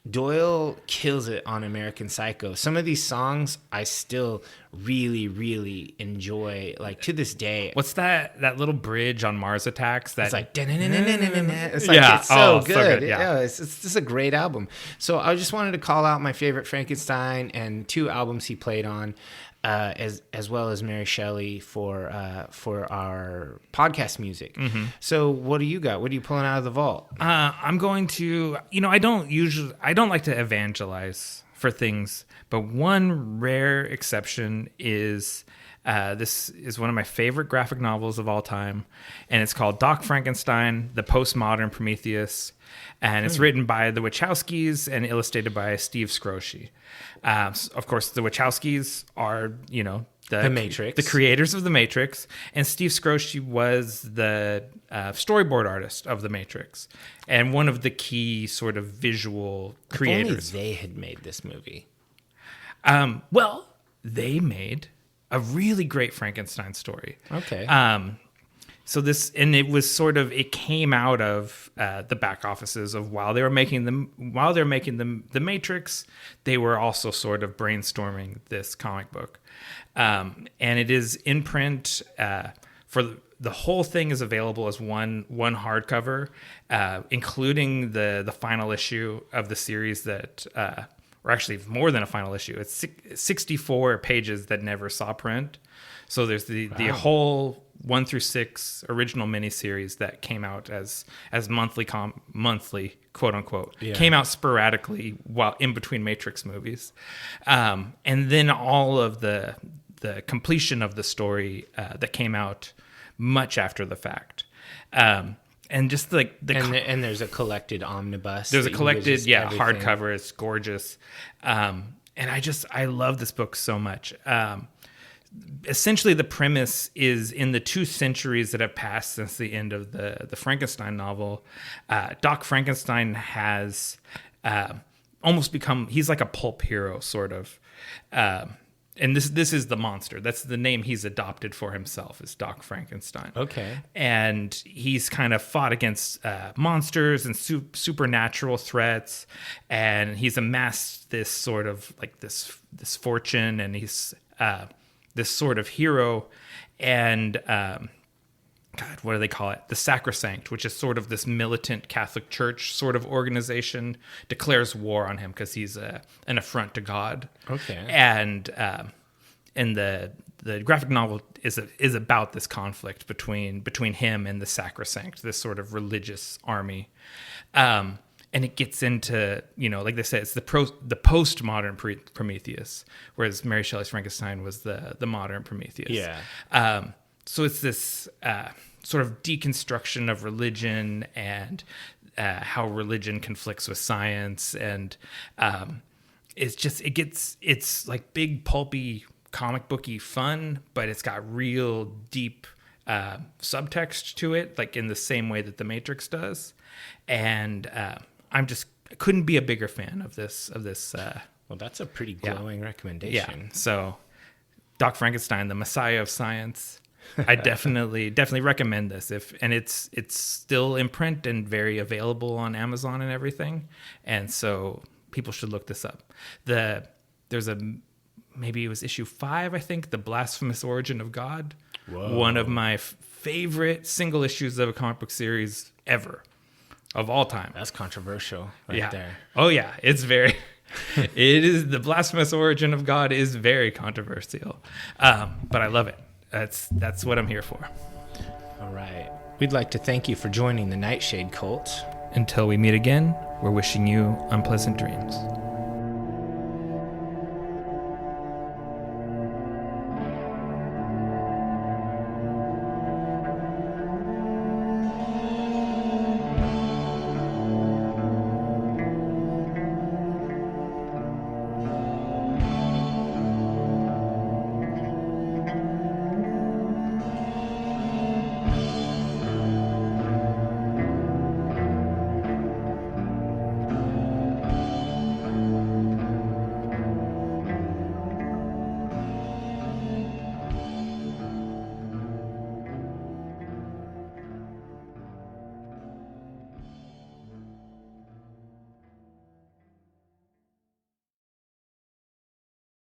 Doyle kills it on American Psycho. Some of these songs I still really, really enjoy, like to this day. What's that little bridge on Mars Attacks? It's like, it's like, it's so good. Yeah, it's just a great album. So I just wanted to call out my favorite Frankenstein and 2 albums he played on, as well as Mary Shelley for our podcast music. So what do you got? What are you pulling out of the vault? I'm going to, I don't like to evangelize for things, but one rare exception is this is one of my favorite graphic novels of all time, and it's called Doc Frankenstein, the Postmodern Prometheus, and it's written by the Wachowskis and illustrated by Steve Scroshy. Of course, the Wachowskis are, the Matrix, the creators of the Matrix, and Steve Scroshy was the storyboard artist of the Matrix, and one of the key sort of visual creators. If only they had made this movie. Well, they made a really great Frankenstein story. Okay. So it came out of the back offices of while they were making the Matrix, they were also sort of brainstorming this comic book, and it is in print. For the whole thing is available as one hardcover, including the final issue of the series that. Or actually more than a final issue. It's 64 pages that never saw print. So there's the whole 1 through 6 original miniseries that came out as monthly quote unquote, came out sporadically while in between Matrix movies, and then all of the completion of the story that came out much after the fact. And just like and there's a collected omnibus. There's a collected, hardcover. It's gorgeous. And I love this book so much. Essentially, the premise is in the 2 centuries that have passed since the end of the Frankenstein novel, Doc Frankenstein has almost become, he's like a pulp hero, sort of. And this is the monster. That's the name he's adopted for himself, is Doc Frankenstein. Okay. And he's kind of fought against monsters and supernatural threats, and he's amassed this sort of like this fortune, and he's this sort of hero. And God, what do they call it? The Sacrosanct, which is sort of this militant Catholic Church sort of organization, declares war on him because he's an affront to God. Okay. And the graphic novel is about this conflict between him and the Sacrosanct, this sort of religious army. And it gets into, like they said, it's the postmodern Prometheus, whereas Mary Shelley's Frankenstein was the modern Prometheus. Yeah. So it's this sort of deconstruction of religion and how religion conflicts with science, and it's like big pulpy comic booky fun, but it's got real deep subtext to it, like in the same way that The Matrix does. And I couldn't be a bigger fan of this. Well, that's a pretty glowing recommendation. Yeah. So, Doc Frankenstein, the Messiah of science. I definitely recommend this. It's still in print and very available on Amazon and everything, and so people should look this up. There's maybe it was issue 5, I think, The Blasphemous Origin of God. Whoa. One of my favorite single issues of a comic book series ever, of all time. That's controversial, there. Oh yeah, it's very. It is. The Blasphemous Origin of God is very controversial, but I love it. That's what I'm here for. All right. We'd like to thank you for joining the Nightshade Cult. Until we meet again, we're wishing you unpleasant dreams.